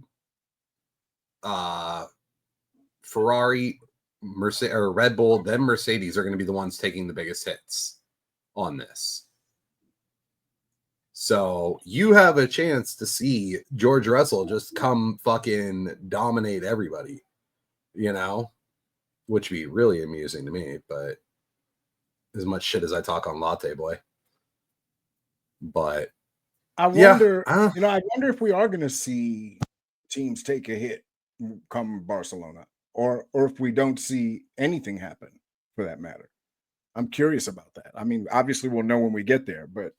Speaker 3: Ferrari, Mercedes or Red Bull, then Mercedes are going to be the ones taking the biggest hits on this. So you have a chance to see George Russell just come fucking dominate everybody, you know, which would be really amusing to me, but as much shit as I talk on Latte Boy. But
Speaker 2: I wonder, I wonder if we are going to see teams take a hit come Barcelona, or if we don't see anything happen for that matter. I'm curious about that. I mean, obviously we'll know when we get there, but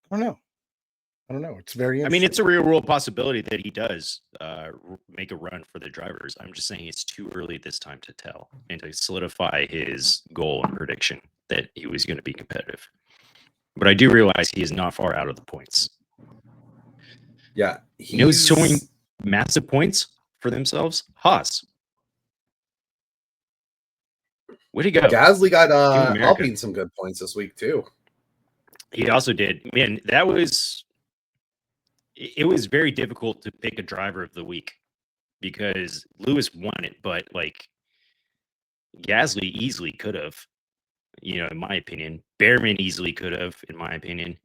Speaker 2: I don't know. It's very interesting.
Speaker 1: I mean, it's a real world possibility that he does make a run for the drivers. I'm just saying it's too early this time to tell and to solidify his goal and prediction that he was going to be competitive. But I do realize he is not far out of the points.
Speaker 3: Yeah.
Speaker 1: He's showing massive points for themselves. Haas. Where'd he go?
Speaker 3: Gasly got Alpine some good points this week too.
Speaker 1: He also did. Man, it was very difficult to pick a driver of the week because Lewis won it, but like Gasly easily could have, in my opinion. Behrman easily could have, in my opinion.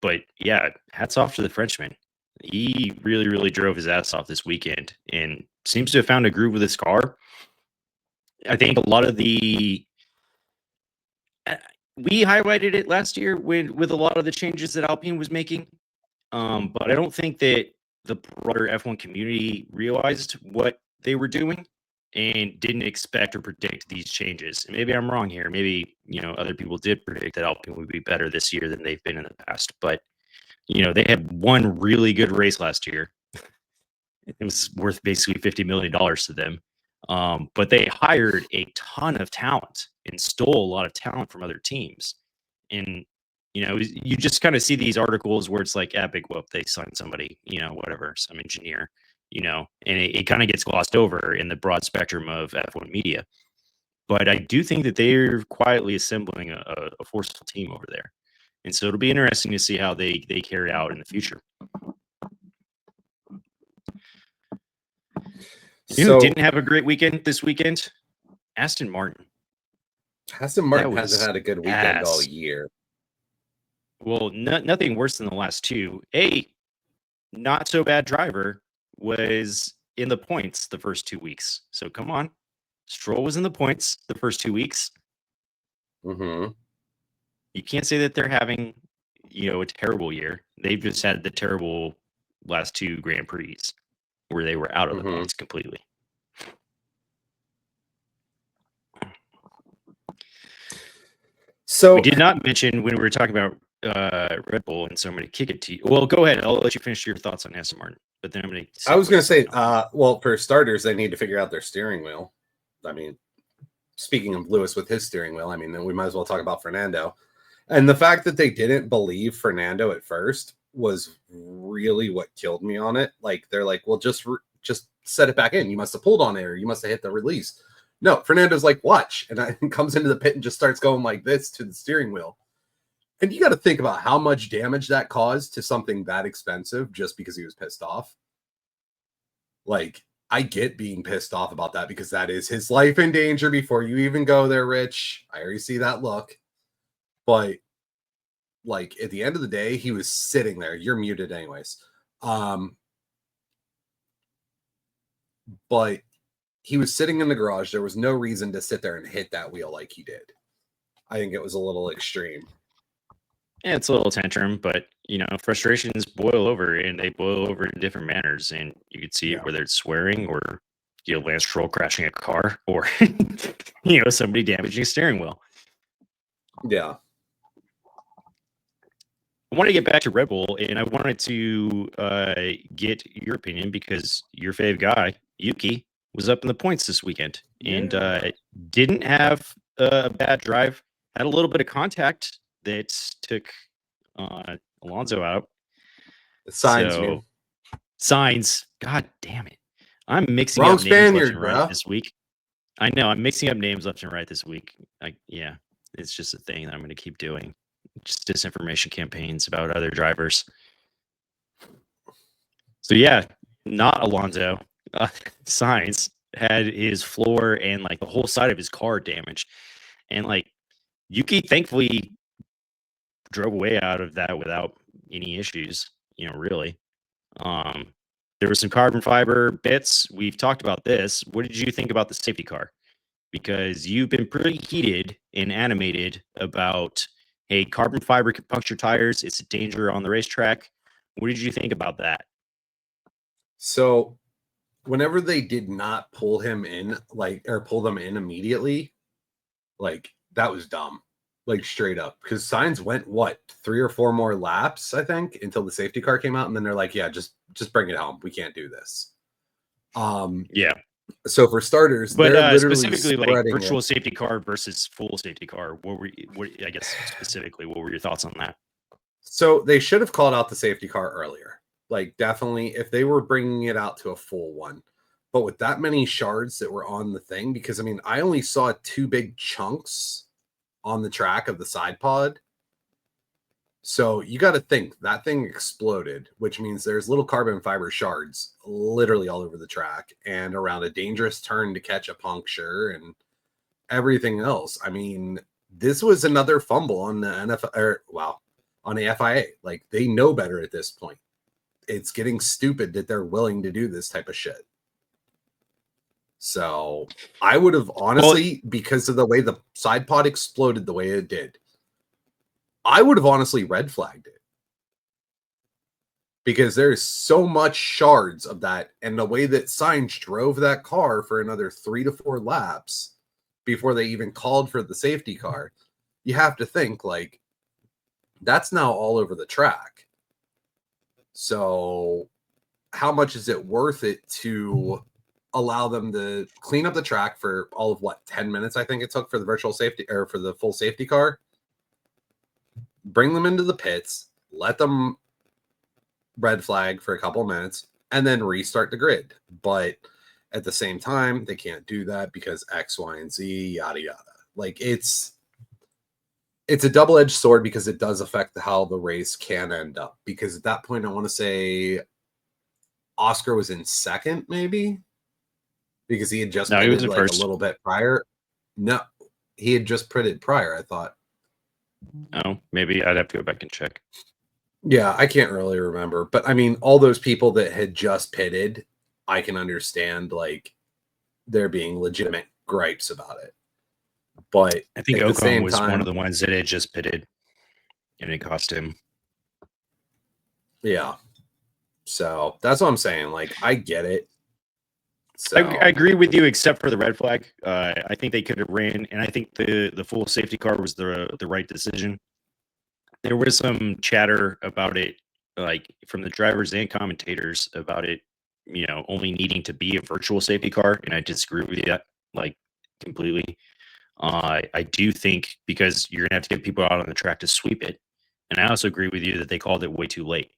Speaker 1: But yeah, hats off to the Frenchman. He really, really drove his ass off this weekend and seems to have found a groove with his car. I think a lot of we highlighted it last year with a lot of the changes that Alpine was making. But I don't think that the broader F1 community realized what they were doing and didn't expect or predict these changes. And maybe I'm wrong here. Maybe, other people did predict that Alpine would be better this year than they've been in the past. But, they had one really good race last year. It was worth basically $50 million to them. But they hired a ton of talent and stole a lot of talent from other teams. And you just kind of see these articles where it's like, big whoop, they signed somebody, whatever, some engineer, and it kind of gets glossed over in the broad spectrum of F1 media. But I do think that they're quietly assembling a forceful team over there. And so it'll be interesting to see how they carry out in the future. Who didn't have a great weekend this weekend? Aston Martin.
Speaker 3: Aston Martin hasn't had a good weekend all year.
Speaker 1: Well, nothing worse than the last two. A not so bad driver was in the points the first 2 weeks. So come on. Stroll was in the points the first 2 weeks.
Speaker 3: Mm-hmm.
Speaker 1: You can't say that they're having, a terrible year. They've just had the terrible last two Grand Prix where they were out of the points completely. So we did not mention when we were talking about Red Bull, and so I'm going to kick it to you. Well, go ahead. I'll let you finish your thoughts on Aston Martin, but then I'm going to.
Speaker 3: I was going to say, well, for starters, they need to figure out their steering wheel. I mean, speaking of Lewis with his steering wheel, I mean, then we might as well talk about Fernando. And the fact that they didn't believe Fernando at first was really what killed me on it. Like, they're like, well, just set it back in. You must have pulled on it, or you must have hit the release. No, Fernando's like, watch. And comes into the pit and just starts going like this to the steering wheel. And you got to think about how much damage that caused to something that expensive just because he was pissed off. Like, I get being pissed off about that because that is his life in danger before you even go there, Rich. I already see that look. But, like, at the end of the day, he was sitting there. You're muted anyways. But he was sitting in the garage. There was no reason to sit there and hit that wheel like he did. I think it was a little extreme.
Speaker 1: Yeah, it's a little tantrum, but, frustrations boil over, and they boil over in different manners. And you could see it whether it's swearing or, Lance Stroll crashing a car or, somebody damaging a steering wheel.
Speaker 3: Yeah.
Speaker 1: I want to get back to Red Bull, and I wanted to get your opinion because your fave guy, Yuki, was up in the points this weekend and didn't have a bad drive. Had a little bit of contact that took Alonso out. Signs. God damn it. I'm mixing up names left and right this week. I know. I'm mixing up names left and right this week. It's just a thing that I'm going to keep doing. Just disinformation campaigns about other drivers. So, not Alonso. Signs had his floor and like the whole side of his car damaged. And like Yuki thankfully drove away out of that without any issues, really. There were some carbon fiber bits. We've talked about this. What did you think about the safety car? Because you've been pretty heated and animated about, hey, carbon fiber can puncture tires. It's a danger on the racetrack. What did you think about that?
Speaker 3: So whenever they did not pull him in, or pull them in immediately, that was dumb, straight up. Because Sainz went 3 or 4 more laps, I think, until the safety car came out, and then they're like, yeah, just bring it home. We can't do this.
Speaker 1: Yeah.
Speaker 3: So for starters,
Speaker 1: but
Speaker 3: they're literally
Speaker 1: specifically like virtual
Speaker 3: it.
Speaker 1: safety car versus full safety car. What I guess specifically, what were your thoughts on that?
Speaker 3: So they should have called out the safety car earlier. Definitely, if they were bringing it out to a full one. But with that many shards that were on the thing, because I mean, I only saw 2 big chunks on the track of the side pod. So you got to think that thing exploded, which means there's little carbon fiber shards literally all over the track and around a dangerous turn to catch a puncture and everything else. I mean, this was another fumble on the NFL, on the FIA. They know better at this point. It's getting stupid that they're willing to do this type of shit. So I would have honestly, because of the way the side pod exploded the way it did, I would have honestly red flagged it. Because there's so much shards of that, and the way that Sainz drove that car for another 3 to 4 laps before they even called for the safety car, you have to think that's now all over the track. So how much is it worth it to allow them to clean up the track for all of 10 minutes, I think it took for the virtual safety or for the full safety car, bring them into the pits, let them red flag for a couple of minutes, and then restart the grid. But at the same time, they can't do that because X, Y, and Z, yada, yada. It's a double-edged sword because it does affect how the race can end up. Because at that point, I want to say Oscar was in second, maybe, because he had just
Speaker 1: he was in
Speaker 3: a
Speaker 1: first.
Speaker 3: little bit prior. No, he had just pitted prior, I thought.
Speaker 1: Oh, maybe I'd have to go back and check.
Speaker 3: Yeah, I can't really remember. But I mean, all those people that had just pitted, I can understand there being legitimate gripes about it. But
Speaker 1: I think Ocon was one of the ones that had just pitted, and it cost him.
Speaker 3: Yeah. So that's what I'm saying. I get it. So
Speaker 1: I agree with you, except for the red flag. I think they could have ran, and I think the full safety car was the right decision. There was some chatter about it, from the drivers and commentators about it, only needing to be a virtual safety car, and I disagree with that, completely. I do think because you're gonna have to get people out on the track to sweep it, and I also agree with you that they called it way too late.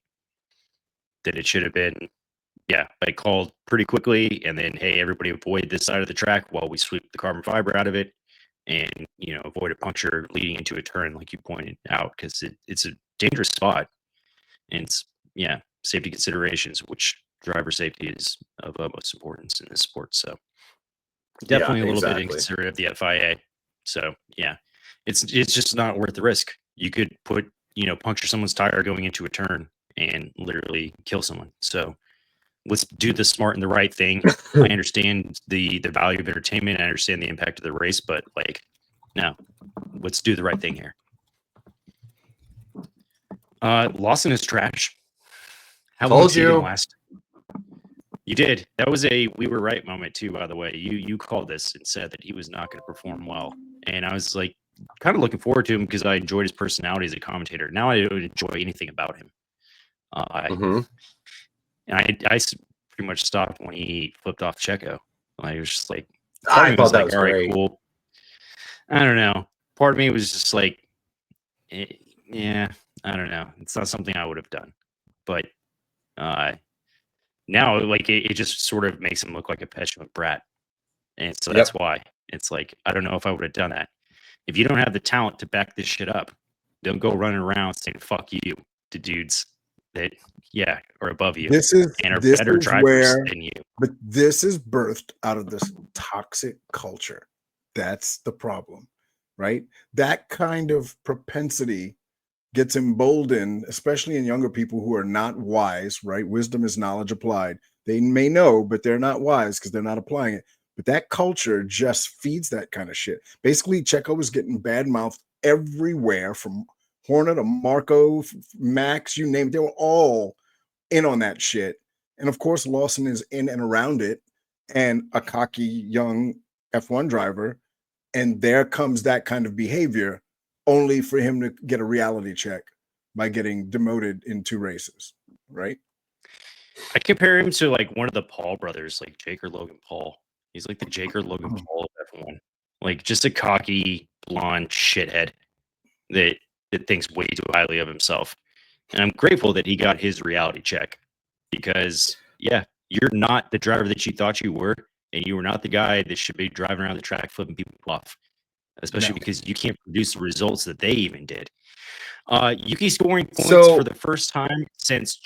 Speaker 1: That it should have been, called pretty quickly, and then hey, everybody avoid this side of the track while we sweep the carbon fiber out of it, and avoid a puncture leading into a turn, like you pointed out, because it's a dangerous spot, and it's safety considerations, which driver safety is of utmost importance in this sport. So definitely a little bit inconsiderate of the FIA. So it's just not worth the risk. You could puncture someone's tire going into a turn and literally kill someone. So let's do the smart and the right thing. I understand the value of entertainment. I understand the impact of the race, but no, let's do the right thing here. Lawson is trash. How long did he last? You did. That was a we were right moment too, by the way. You called this and said that he was not going to perform well. And I was kind of looking forward to him because I enjoyed his personality as a commentator. Now I don't enjoy anything about him. I pretty much stopped when he flipped off Checo. I was just
Speaker 3: I thought that was
Speaker 1: all right,
Speaker 3: great.
Speaker 1: Cool. I don't know. Part of me was just yeah, I don't know. It's not something I would have done. But now it just sort of makes him look like a petulant brat. And so that's why it's I don't know if I would have done that. If you don't have the talent to back this shit up, don't go running around saying fuck you to dudes that are above you and are better drivers than you.
Speaker 2: But this is birthed out of this toxic culture. That's the problem, right? That kind of propensity gets emboldened, especially in younger people who are not wise, right? Wisdom is knowledge applied. They may know, but they're not wise because they're not applying it. But that culture just feeds that kind of shit. Basically, Checo was getting bad mouthed everywhere from Horner to Marco, Max, you name it. They were all in on that shit. And of course, Lawson is in and around it and a cocky young F1 driver. And there comes that kind of behavior only for him to get a reality check by getting demoted in 2 races, right?
Speaker 1: I compare him to like one of the Paul brothers, like Jake or Logan Paul. He's like the Jake or Logan Paul of F1. Like just a cocky, blonde shithead that thinks way too highly of himself. And I'm grateful that he got his reality check because, yeah, you're not the driver that you thought you were, and you were not the guy that should be driving around the track flipping people off, especially because you can't produce the results that they even did. Yuki scoring points for the first time since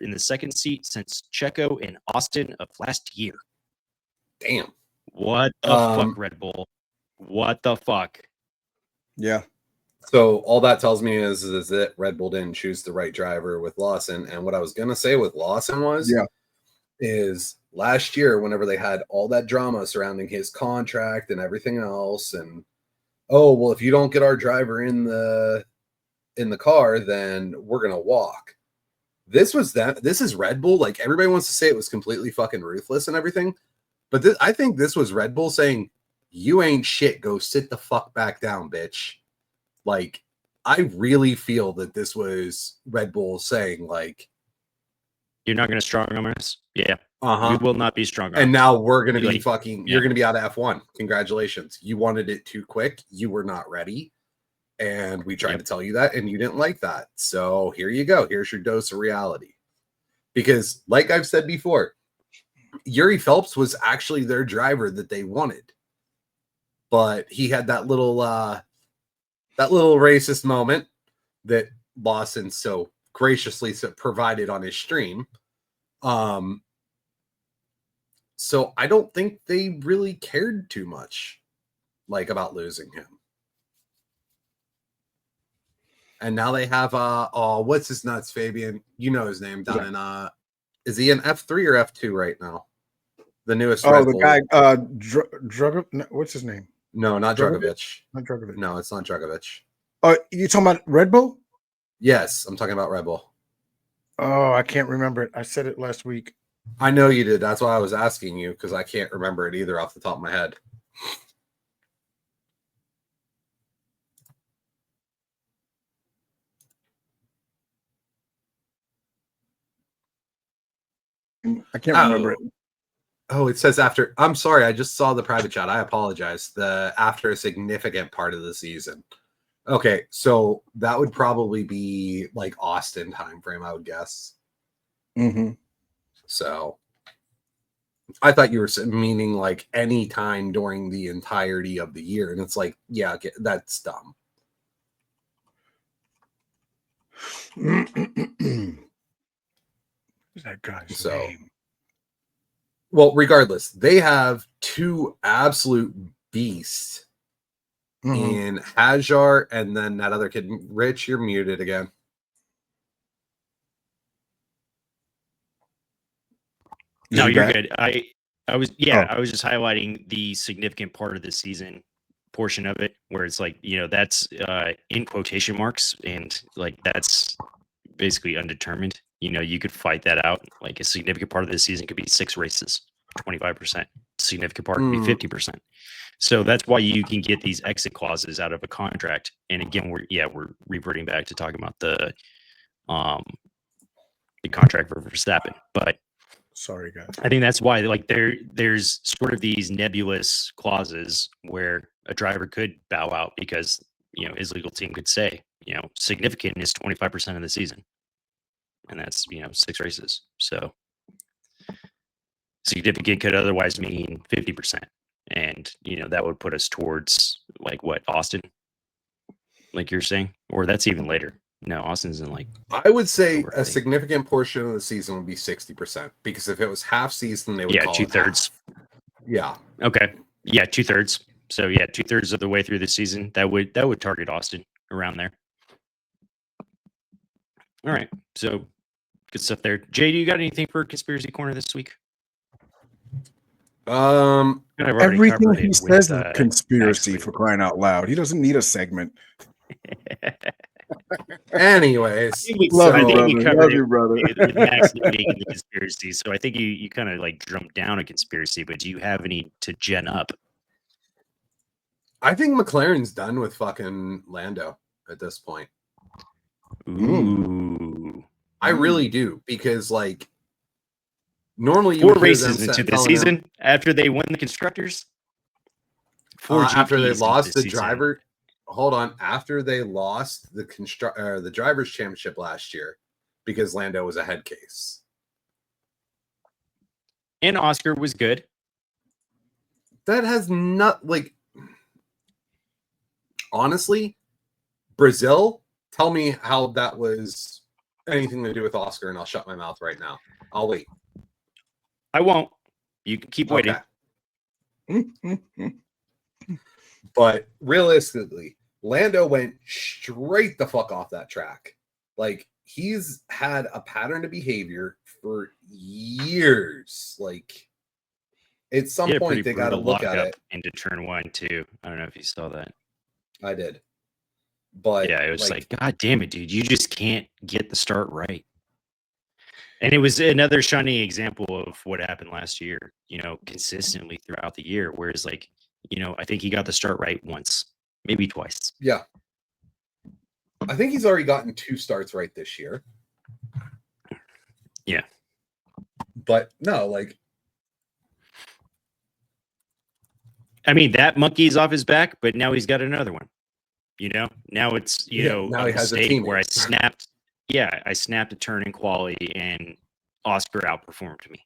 Speaker 1: in the second seat since Checo and Austin of last year.
Speaker 3: Damn.
Speaker 1: What the fuck, Red Bull? What the fuck?
Speaker 2: Yeah.
Speaker 3: So all that tells me is that Red Bull didn't choose the right driver with Lawson. And what I was gonna say with Lawson is last year, whenever they had all that drama surrounding his contract and everything else, and if you don't get our driver in the car, then we're gonna walk. This is Red Bull. Like, everybody wants to say it was completely fucking ruthless and everything, but I think this was Red Bull saying, "You ain't shit. Go sit the fuck back down, bitch." Like, I really feel that this was Red Bull saying, like,
Speaker 1: "You're not going to strong arm us." Yeah, we will not be strong arm.
Speaker 3: And now we're going to be
Speaker 1: like,
Speaker 3: you're going to be out of F1. Congratulations. You wanted it too quick. You were not ready. And we tried to tell you that, and you didn't like that. So here you go. Here's your dose of reality. Because, like I've said before, Yuri Phelps was actually their driver that they wanted. But he had that little racist moment that Lawson so graciously provided on his stream. So I don't think they really cared too much, like, about losing him. And now they have what's his nuts, Fabian? You know his name down in is he in F3 or F2 right now? The newest Red Bull.
Speaker 2: Guy what's his name?
Speaker 3: No, not Dragovich.
Speaker 2: Not Dragovich.
Speaker 3: No, it's not Dragovich.
Speaker 2: Oh, you talking about Red Bull?
Speaker 3: Yes, I'm talking about Red Bull.
Speaker 2: Oh, I can't remember it. I said it last week.
Speaker 3: I know you did. That's why I was asking you, because I can't remember it either off the top of my head.
Speaker 2: I can't remember it.
Speaker 3: Oh, it says after. I'm sorry, I just saw the private chat. I apologize. After a significant part of the season. Okay, so that would probably be like Austin time frame, I would guess.
Speaker 2: Mm-hmm.
Speaker 3: So I thought you were meaning like any time during the entirety of the year, and it's like, yeah, that's dumb.
Speaker 2: Who's that guy's name?
Speaker 3: Well, regardless, they have 2 absolute beasts in Hajar and then that other kid. Rich, you're muted again.
Speaker 1: No, you're good. I was just highlighting the significant part of the season portion of it, where it's like, that's in quotation marks, and like that's basically undetermined. You could fight that out. Like, a significant part of the season could be 6 races, 25%. Significant part could be 50%. So that's why you can get these exit clauses out of a contract. And again, we're reverting back to talking about the contract for Verstappen. But
Speaker 2: sorry, guys,
Speaker 1: I think that's why, like, there's sort of these nebulous clauses where a driver could bow out because his legal team could say significant is 25% of the season, and that's 6 races. So significant could otherwise mean 50%. And, that would put us towards, like, what, Austin? Like you're saying? Or that's even later. No, Austin's in like
Speaker 3: I would say
Speaker 1: October, I
Speaker 3: a
Speaker 1: think.
Speaker 3: significant portion of the season would be 60%, because if it was half season, they would
Speaker 1: Yeah,
Speaker 3: call it
Speaker 1: 2/3.
Speaker 3: half. Yeah.
Speaker 1: Okay. Yeah, 2/3. So yeah, 2/3 of the way through the season. That would target Austin around there. All right. So good stuff there. Jay, do you got anything for Conspiracy Corner this week?
Speaker 3: Um,
Speaker 1: Kind of already
Speaker 2: Everything
Speaker 1: covered
Speaker 2: he
Speaker 1: it
Speaker 2: says
Speaker 1: with
Speaker 2: is conspiracy
Speaker 1: Max
Speaker 2: for crying out loud. He doesn't need a segment.
Speaker 3: anyways,
Speaker 2: Love
Speaker 1: I
Speaker 2: you,
Speaker 1: think
Speaker 2: brother.
Speaker 1: we covered
Speaker 2: Love
Speaker 1: it
Speaker 2: you, brother.
Speaker 1: with Max leading in the conspiracy. So I think you kind of like drummed down a conspiracy, but do you have any to gen up?
Speaker 3: I think McLaren's done with fucking Lando at this point.
Speaker 1: Ooh.
Speaker 3: I really do, because like normally you
Speaker 1: 4
Speaker 3: would hear them
Speaker 1: races into the
Speaker 3: telling them,
Speaker 1: season after they won the constructors. 4
Speaker 3: after they
Speaker 1: GPs
Speaker 3: lost
Speaker 1: into
Speaker 3: the
Speaker 1: season.
Speaker 3: driver. Hold on, after they lost the drivers' championship last year, because Lando was a head case.
Speaker 1: And Oscar was good.
Speaker 3: That has not, like, honestly, Brazil, tell me how that was anything to do with Oscar, and I'll shut my mouth right now. I'll wait.
Speaker 1: I won't. You can keep waiting.
Speaker 3: Okay. But realistically, Lando went straight the fuck off that track. Like, he's had a pattern of behavior for years. Like, at some
Speaker 1: Yeah,
Speaker 3: point
Speaker 1: pretty
Speaker 3: they got to
Speaker 1: brutal
Speaker 3: look at
Speaker 1: lockup
Speaker 3: it.
Speaker 1: into turn 1 too. I don't know if you saw that.
Speaker 3: I did. But
Speaker 1: yeah, it was like, God damn it, dude. You just can't get the start right. And it was another shining example of what happened last year, consistently throughout the year. Whereas, like, I think he got the start right once, maybe twice.
Speaker 3: Yeah. I think he's already gotten 2 starts right this year.
Speaker 1: Yeah.
Speaker 3: But no, like,
Speaker 1: I mean, that monkey's off his back, but now he's got another one. Now it's,
Speaker 3: now
Speaker 1: a
Speaker 3: he has a
Speaker 1: mistake where I
Speaker 3: teammate.
Speaker 1: snapped. Yeah, I snapped a turn in quality, and Oscar outperformed me.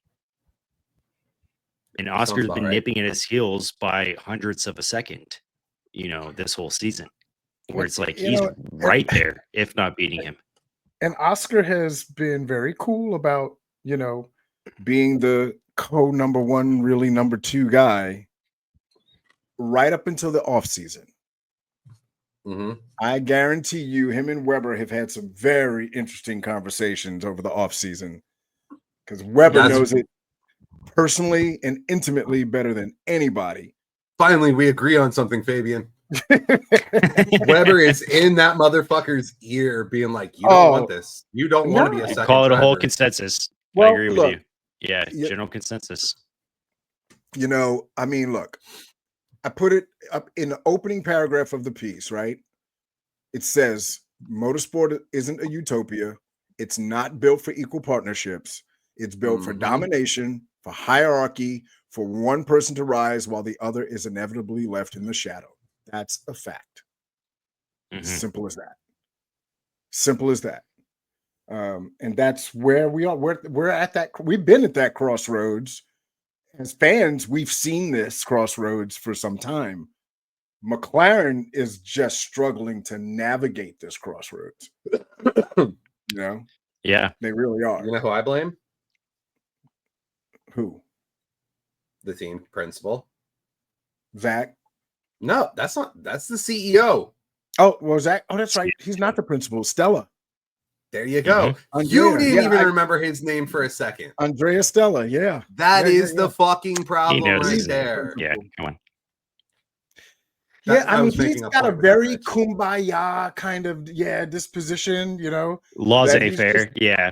Speaker 1: And Oscar's been nipping at his heels by hundredths of a second, this whole season. Where it's like he's right there, if not beating him.
Speaker 2: And Oscar has been very cool about, being the number 1, really number 2 guy right up until the off season.
Speaker 3: Mm-hmm.
Speaker 2: I guarantee you, him and Weber have had some very interesting conversations over the off season, because Weber knows it personally and intimately better than anybody.
Speaker 3: Finally, we agree on something, Fabian. Weber is in that motherfucker's ear being like, you don't want this. You don't want to be a second
Speaker 1: call it
Speaker 3: driver.
Speaker 1: a whole consensus.
Speaker 2: Well,
Speaker 1: I agree with you. Yeah, general consensus.
Speaker 2: I mean, look, I put it up in the opening paragraph of the piece, right? It says, motorsport isn't a utopia. It's not built for equal partnerships. It's built for domination, for hierarchy, for one person to rise while the other is inevitably left in the shadow. That's a fact. Simple as that. Simple as that. And that's where we are. We're at that. We've been at that crossroads. As fans, we've seen this crossroads for some time. McLaren is just struggling to navigate this crossroads.
Speaker 1: Yeah,
Speaker 2: they really are.
Speaker 3: You know who I blame?
Speaker 2: Who?
Speaker 3: The team principal.
Speaker 2: Zach?
Speaker 3: No, that's not. That's the CEO.
Speaker 2: Oh, well, Zach. Oh, that's right. He's not the principal. Stella.
Speaker 3: There you go. You didn't even remember his name for a second.
Speaker 2: Andrea Stella. Yeah.
Speaker 3: That is the fucking problem right there.
Speaker 1: Yeah, come on.
Speaker 2: Yeah, I mean, he's got a very kumbaya kind of disposition,
Speaker 1: Laissez-faire,
Speaker 2: yeah,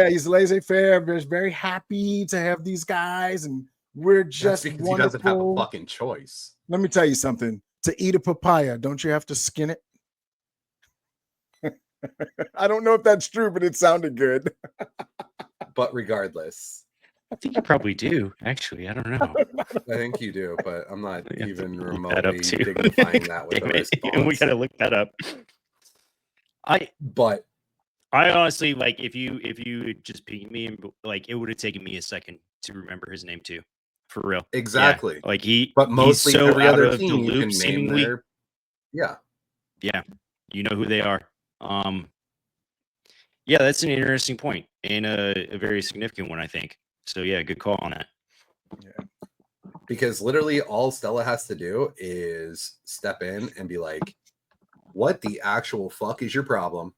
Speaker 2: he's laissez-faire. He's very happy to have these guys, and we're just
Speaker 3: because
Speaker 2: wonderful.
Speaker 3: He doesn't have a fucking choice.
Speaker 2: Let me tell you something. To eat a papaya, don't you have to skin it? I don't know if that's true, but it sounded good.
Speaker 3: But regardless,
Speaker 1: I think you probably do. Actually, I don't know.
Speaker 3: I think you do, but I'm not even remotely dignifying that with a response.
Speaker 1: We gotta look that up. I honestly, like, if you just pinged me, and like, it would have taken me a second to remember his name too, for real.
Speaker 3: Exactly.
Speaker 1: Yeah. Like
Speaker 3: but mostly
Speaker 1: so
Speaker 3: every other team
Speaker 1: you can
Speaker 3: name their,
Speaker 1: yeah, you know who they are. Yeah, that's an interesting point and a very significant one, I think. So yeah, good call on that.
Speaker 3: Because literally all Stella has to do is step in and be like, what the actual fuck is your problem?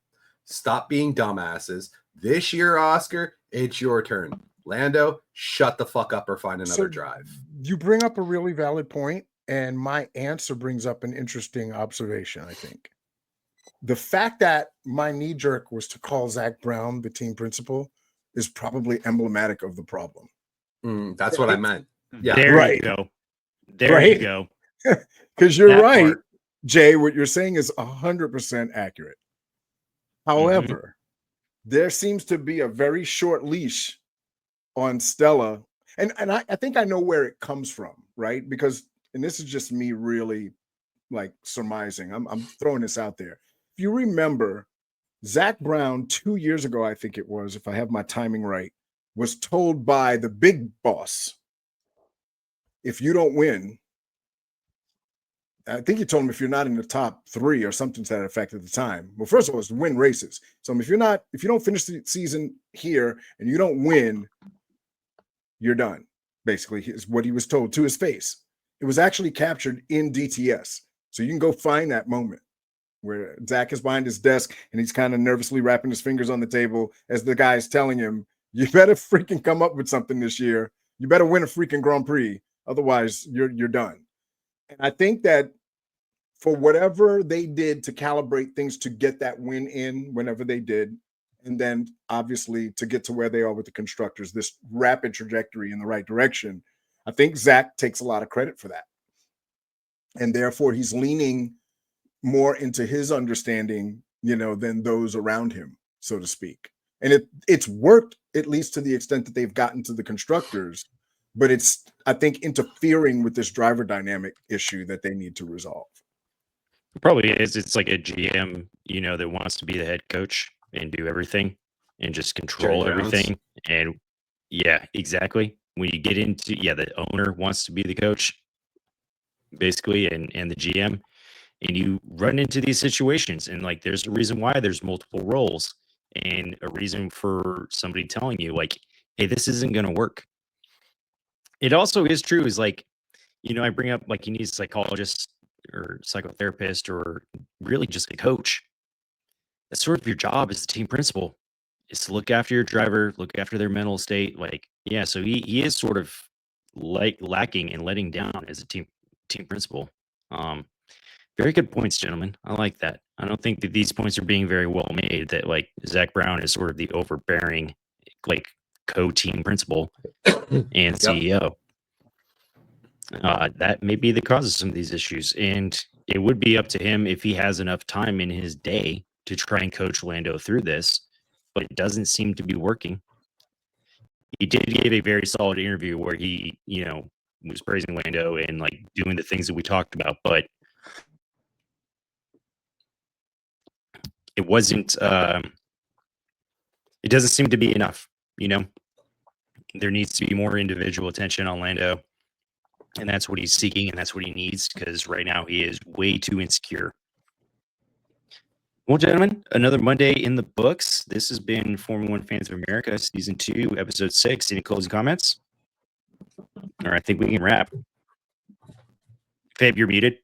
Speaker 3: Stop being dumbasses. This year, Oscar, it's your turn. Lando, shut the fuck up or find another drive.
Speaker 2: You bring up a really valid point, and my answer brings up an interesting observation, I think. The fact that my knee jerk was to call Zach Brown the team principal is probably emblematic of the problem.
Speaker 3: That's what I meant. Yeah.
Speaker 1: There you go. There you go.
Speaker 2: Because you're right, Jay. What you're saying is 100% accurate. However, there seems to be a very short leash on Stella. And I think I know where it comes from, right? Because, and this is just me really like surmising. I'm throwing this out there. If you remember, Zach Brown 2 years ago, I think it was, if I have my timing right, was told by the big boss, if you don't win, I think he told him if you're not in the top 3 or something to that effect at the time. Well, first of all, it's to win races. So if you don't finish the season here and you don't win, you're done. Basically, is what he was told to his face. It was actually captured in DTS. So you can go find that moment where Zach is behind his desk and he's kind of nervously wrapping his fingers on the table as the guy is telling him, you better freaking come up with something this year. You better win a freaking Grand Prix. Otherwise, you're done. And I think that for whatever they did to calibrate things to get that win in whenever they did, and then obviously to get to where they are with the constructors, this rapid trajectory in the right direction, I think Zach takes a lot of credit for that. And therefore, he's leaning more into his understanding, than those around him, so to speak. And it's worked, at least to the extent that they've gotten to the constructors, but it's, I think, interfering with this driver dynamic issue that they need to resolve.
Speaker 1: It probably is. It's like a GM, that wants to be the head coach and do everything and just control everything. And yeah, exactly. When you get into, the owner wants to be the coach, basically, and the GM, and you run into these situations, and like, there's a reason why there's multiple roles and a reason for somebody telling you, like, hey, this isn't going to work. It also is true, is like, I bring up, like, you need a psychologist or psychotherapist or really just a coach. That's sort of your job as the team principal, is to look after your driver, look after their mental state. Like, yeah, so he is sort of like lacking and letting down as a team principal. Very good points, gentlemen. I like that. I don't think that these points are being very well made, that like Zach Brown is sort of the overbearing, like, co-team principal and CEO. That may be the cause of some of these issues. And it would be up to him if he has enough time in his day to try and coach Lando through this, but it doesn't seem to be working. He did give a very solid interview where he, was praising Lando and like doing the things that we talked about, but it wasn't, it doesn't seem to be enough. There needs to be more individual attention on Lando, and that's what he's seeking, and that's what he needs, because right now he is way too insecure. Well, gentlemen, another Monday in the books. This has been Formula One Fans of America, Season 2, Episode 6. Any closing comments? All right, I think we can wrap. Fabe, you're muted.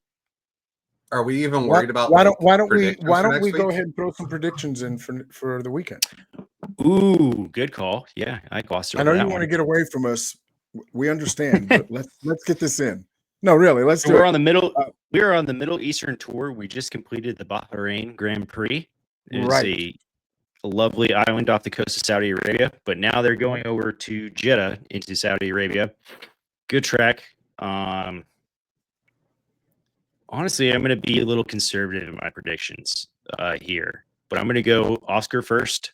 Speaker 3: Are we even worried about
Speaker 2: why don't we go
Speaker 3: week?
Speaker 2: ahead and throw some predictions in for the weekend?
Speaker 1: Ooh, good call. Yeah, I glossed over
Speaker 2: I know
Speaker 1: that
Speaker 2: you want to
Speaker 1: one.
Speaker 2: get away from us. We understand, but let's get this in. No, really, let's do it.
Speaker 1: We're on the middle. We are on the Middle Eastern tour. We just completed the Bahrain Grand Prix. It is a lovely island off the coast of Saudi Arabia, but now they're going over to Jeddah into Saudi Arabia. Good track. Honestly, I'm going to be a little conservative in my predictions here, but I'm going to go Oscar first.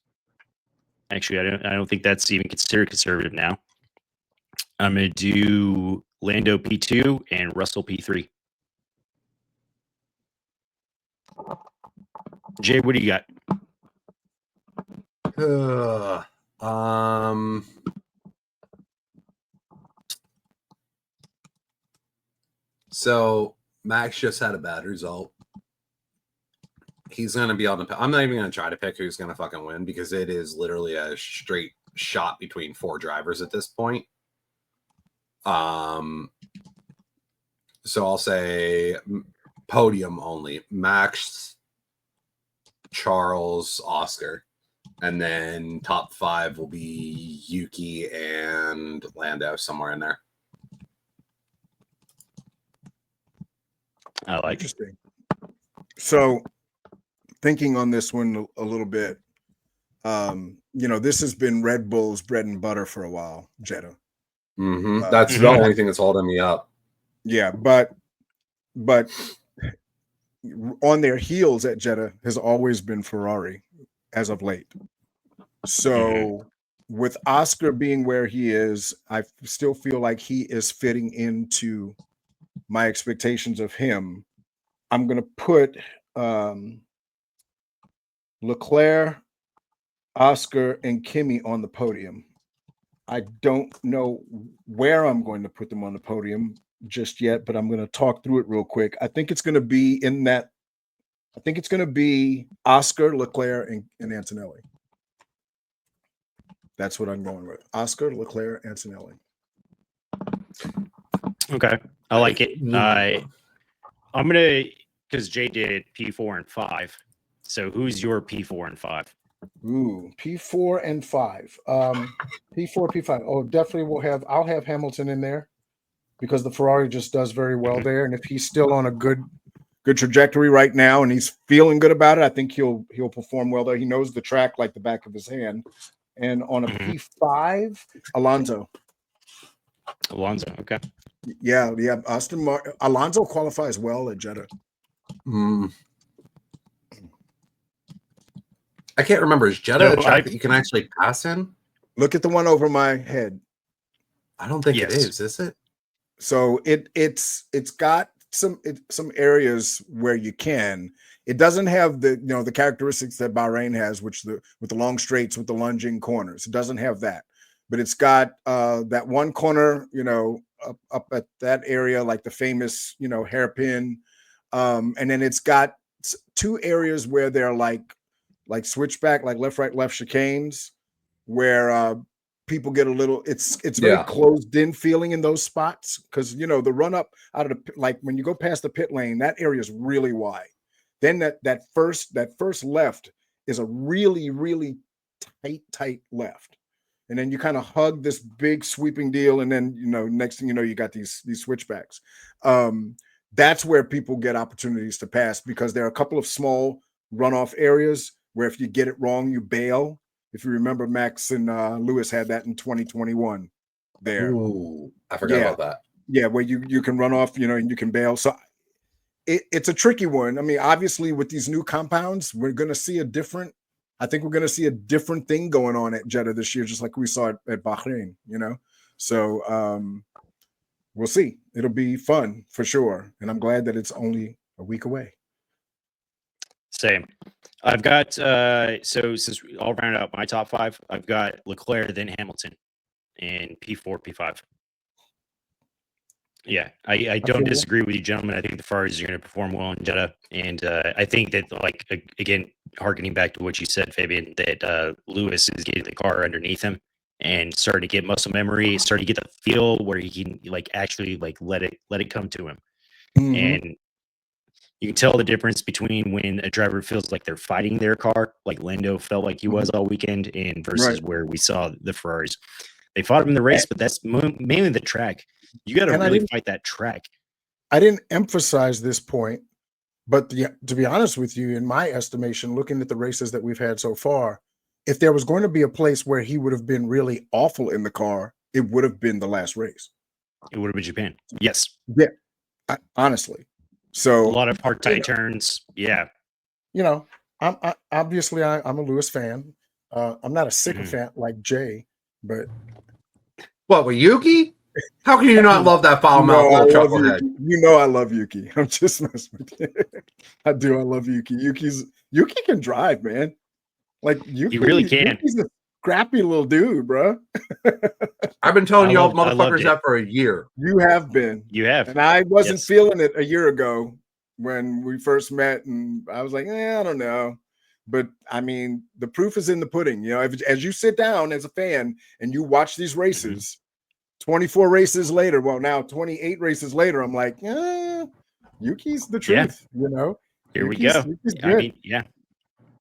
Speaker 1: Actually, I don't think that's even considered conservative now. I'm going to do Lando P2 and Russell P3. Jay, what do you got?
Speaker 3: So Max just had a bad result. He's going to be on the. I'm not even going to try to pick who's going to fucking win because it is literally a straight shot between 4 drivers at this point. So I'll say podium only: Max, Charles, Oscar, and then top 5 will be Yuki and Lando somewhere in there.
Speaker 1: I like it.
Speaker 2: Interesting. So, thinking on this one a little bit, this has been Red Bull's bread and butter for a while, Jeddah.
Speaker 3: That's the only thing that's holding me up.
Speaker 2: Yeah, but on their heels at Jeddah has always been Ferrari as of late. So with Oscar being where he is, I still feel like he is fitting into my expectations of him. I'm going to put Leclerc, Oscar, and Kimi on the podium. I don't know where I'm going to put them on the podium just yet, but I'm going to talk through it real quick. I think it's going to be Oscar, Leclerc, and Antonelli. That's what I'm going with. Oscar, Leclerc, Antonelli.
Speaker 1: Okay. I like it. I'm going to, because Jay did P4 and 5. So who's your P4 and 5?
Speaker 2: Ooh, P4 and 5. P4, P5. Oh, definitely I'll have Hamilton in there because the Ferrari just does very well there. And if he's still on a good trajectory right now and he's feeling good about it, I think he'll perform well there. He knows the track like the back of his hand. And on a P5, Alonso.
Speaker 1: Okay.
Speaker 2: Yeah. Alonso qualifies well at Jeddah.
Speaker 3: I can't remember. Is Jeddah a track that you can actually pass in?
Speaker 2: Look at the one over my head.
Speaker 3: I don't think it is it?
Speaker 2: So it's got some areas where you can. It doesn't have the characteristics that Bahrain has, with the long straights with the lunging corners. It doesn't have that, but it's got that one corner, up at that area, like the famous hairpin, and then it's got 2 areas where they're like switchback, like left right left chicanes, where people get a little. It's very closed in feeling in those spots because the run up out of the when you go past the pit lane, that area is really wide. Then that first left is a really, really tight left. And then you kind of hug this big sweeping deal. And then, next thing you know, you got these switchbacks. That's where people get opportunities to pass because there are a couple of small runoff areas where if you get it wrong, you bail. If you remember, Max and Lewis had that in 2021 there.
Speaker 3: Ooh, I forgot about that.
Speaker 2: Yeah, where you can run off, and you can bail. So it's a tricky one. I mean, obviously, with these new compounds, we're going to see a different thing going on at Jeddah this year, just like we saw at Bahrain, So we'll see. It'll be fun for sure. And I'm glad that it's only a week away.
Speaker 1: Same. I've got, so since I'll round out my top 5, I've got Leclerc, then Hamilton, and P4, P5. Yeah, I don't disagree with you, gentlemen. I think the Ferraris are going to perform well in Jeddah, and I think that, again, harkening back to what you said, Fabian, that Lewis is getting the car underneath him and starting to get muscle memory, starting to get the feel where he can actually let it come to him, and you can tell the difference between when a driver feels like they're fighting their car, like Lando felt like he was all weekend, and versus where we saw the Ferraris. They fought him in the race, but that's mainly the track. You got to really fight that track.
Speaker 2: I didn't emphasize this point, but to be honest with you, in my estimation, looking at the races that we've had so far, if there was going to be a place where he would have been really awful in the car, it would have been the last race.
Speaker 1: It would have been Japan. Yes.
Speaker 2: Yeah. Honestly. So
Speaker 1: a lot of hard tight turns. Yeah.
Speaker 2: I'm obviously I'm a Lewis fan. I'm not a sycophant like Jay, but
Speaker 3: what with Yuki? How can you not love that foul mouth little chucklehead?
Speaker 2: I love Yuki. I'm just messing with you. I do. I love Yuki. Yuki can drive, man. Yuki,
Speaker 1: he really can.
Speaker 2: Yuki's a scrappy little dude, bro.
Speaker 3: I've been telling y'all motherfuckers that for a year.
Speaker 2: You have been.
Speaker 1: You have.
Speaker 2: And I wasn't feeling it a year ago. when we first met, and I was like, I don't know. But I mean, the proof is in the pudding. You know, as you sit down as a fan and you watch these races, 24 races later, well, now 28 races later, I'm like, Yuki's the truth. You know,
Speaker 1: Here we
Speaker 2: Yuki's
Speaker 1: go.
Speaker 2: good.
Speaker 1: I mean,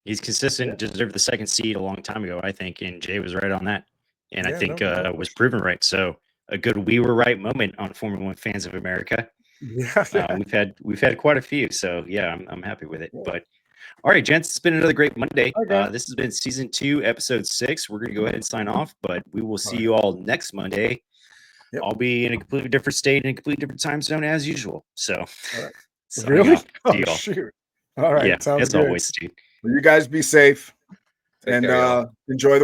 Speaker 1: he's consistent. Deserved the second seed a long time ago, I think, and Jay was right on that, and I think was proven right. So a good "we were right" moment on Formula One Fans of America.
Speaker 2: Yeah,
Speaker 1: we've had quite a few, so yeah, I'm happy with it. But all right, gents, it's been another great Monday.
Speaker 2: Okay.
Speaker 1: This has been season 2, episode 6. We're gonna go ahead and sign off, but we will see you all next Monday. I'll be in a completely different state in a completely different time zone as usual. So,
Speaker 2: really?
Speaker 1: See y'all.
Speaker 2: Shoot. All right, sounds
Speaker 1: as
Speaker 2: good.
Speaker 1: always, dude.
Speaker 2: Well, you guys be safe and enjoy the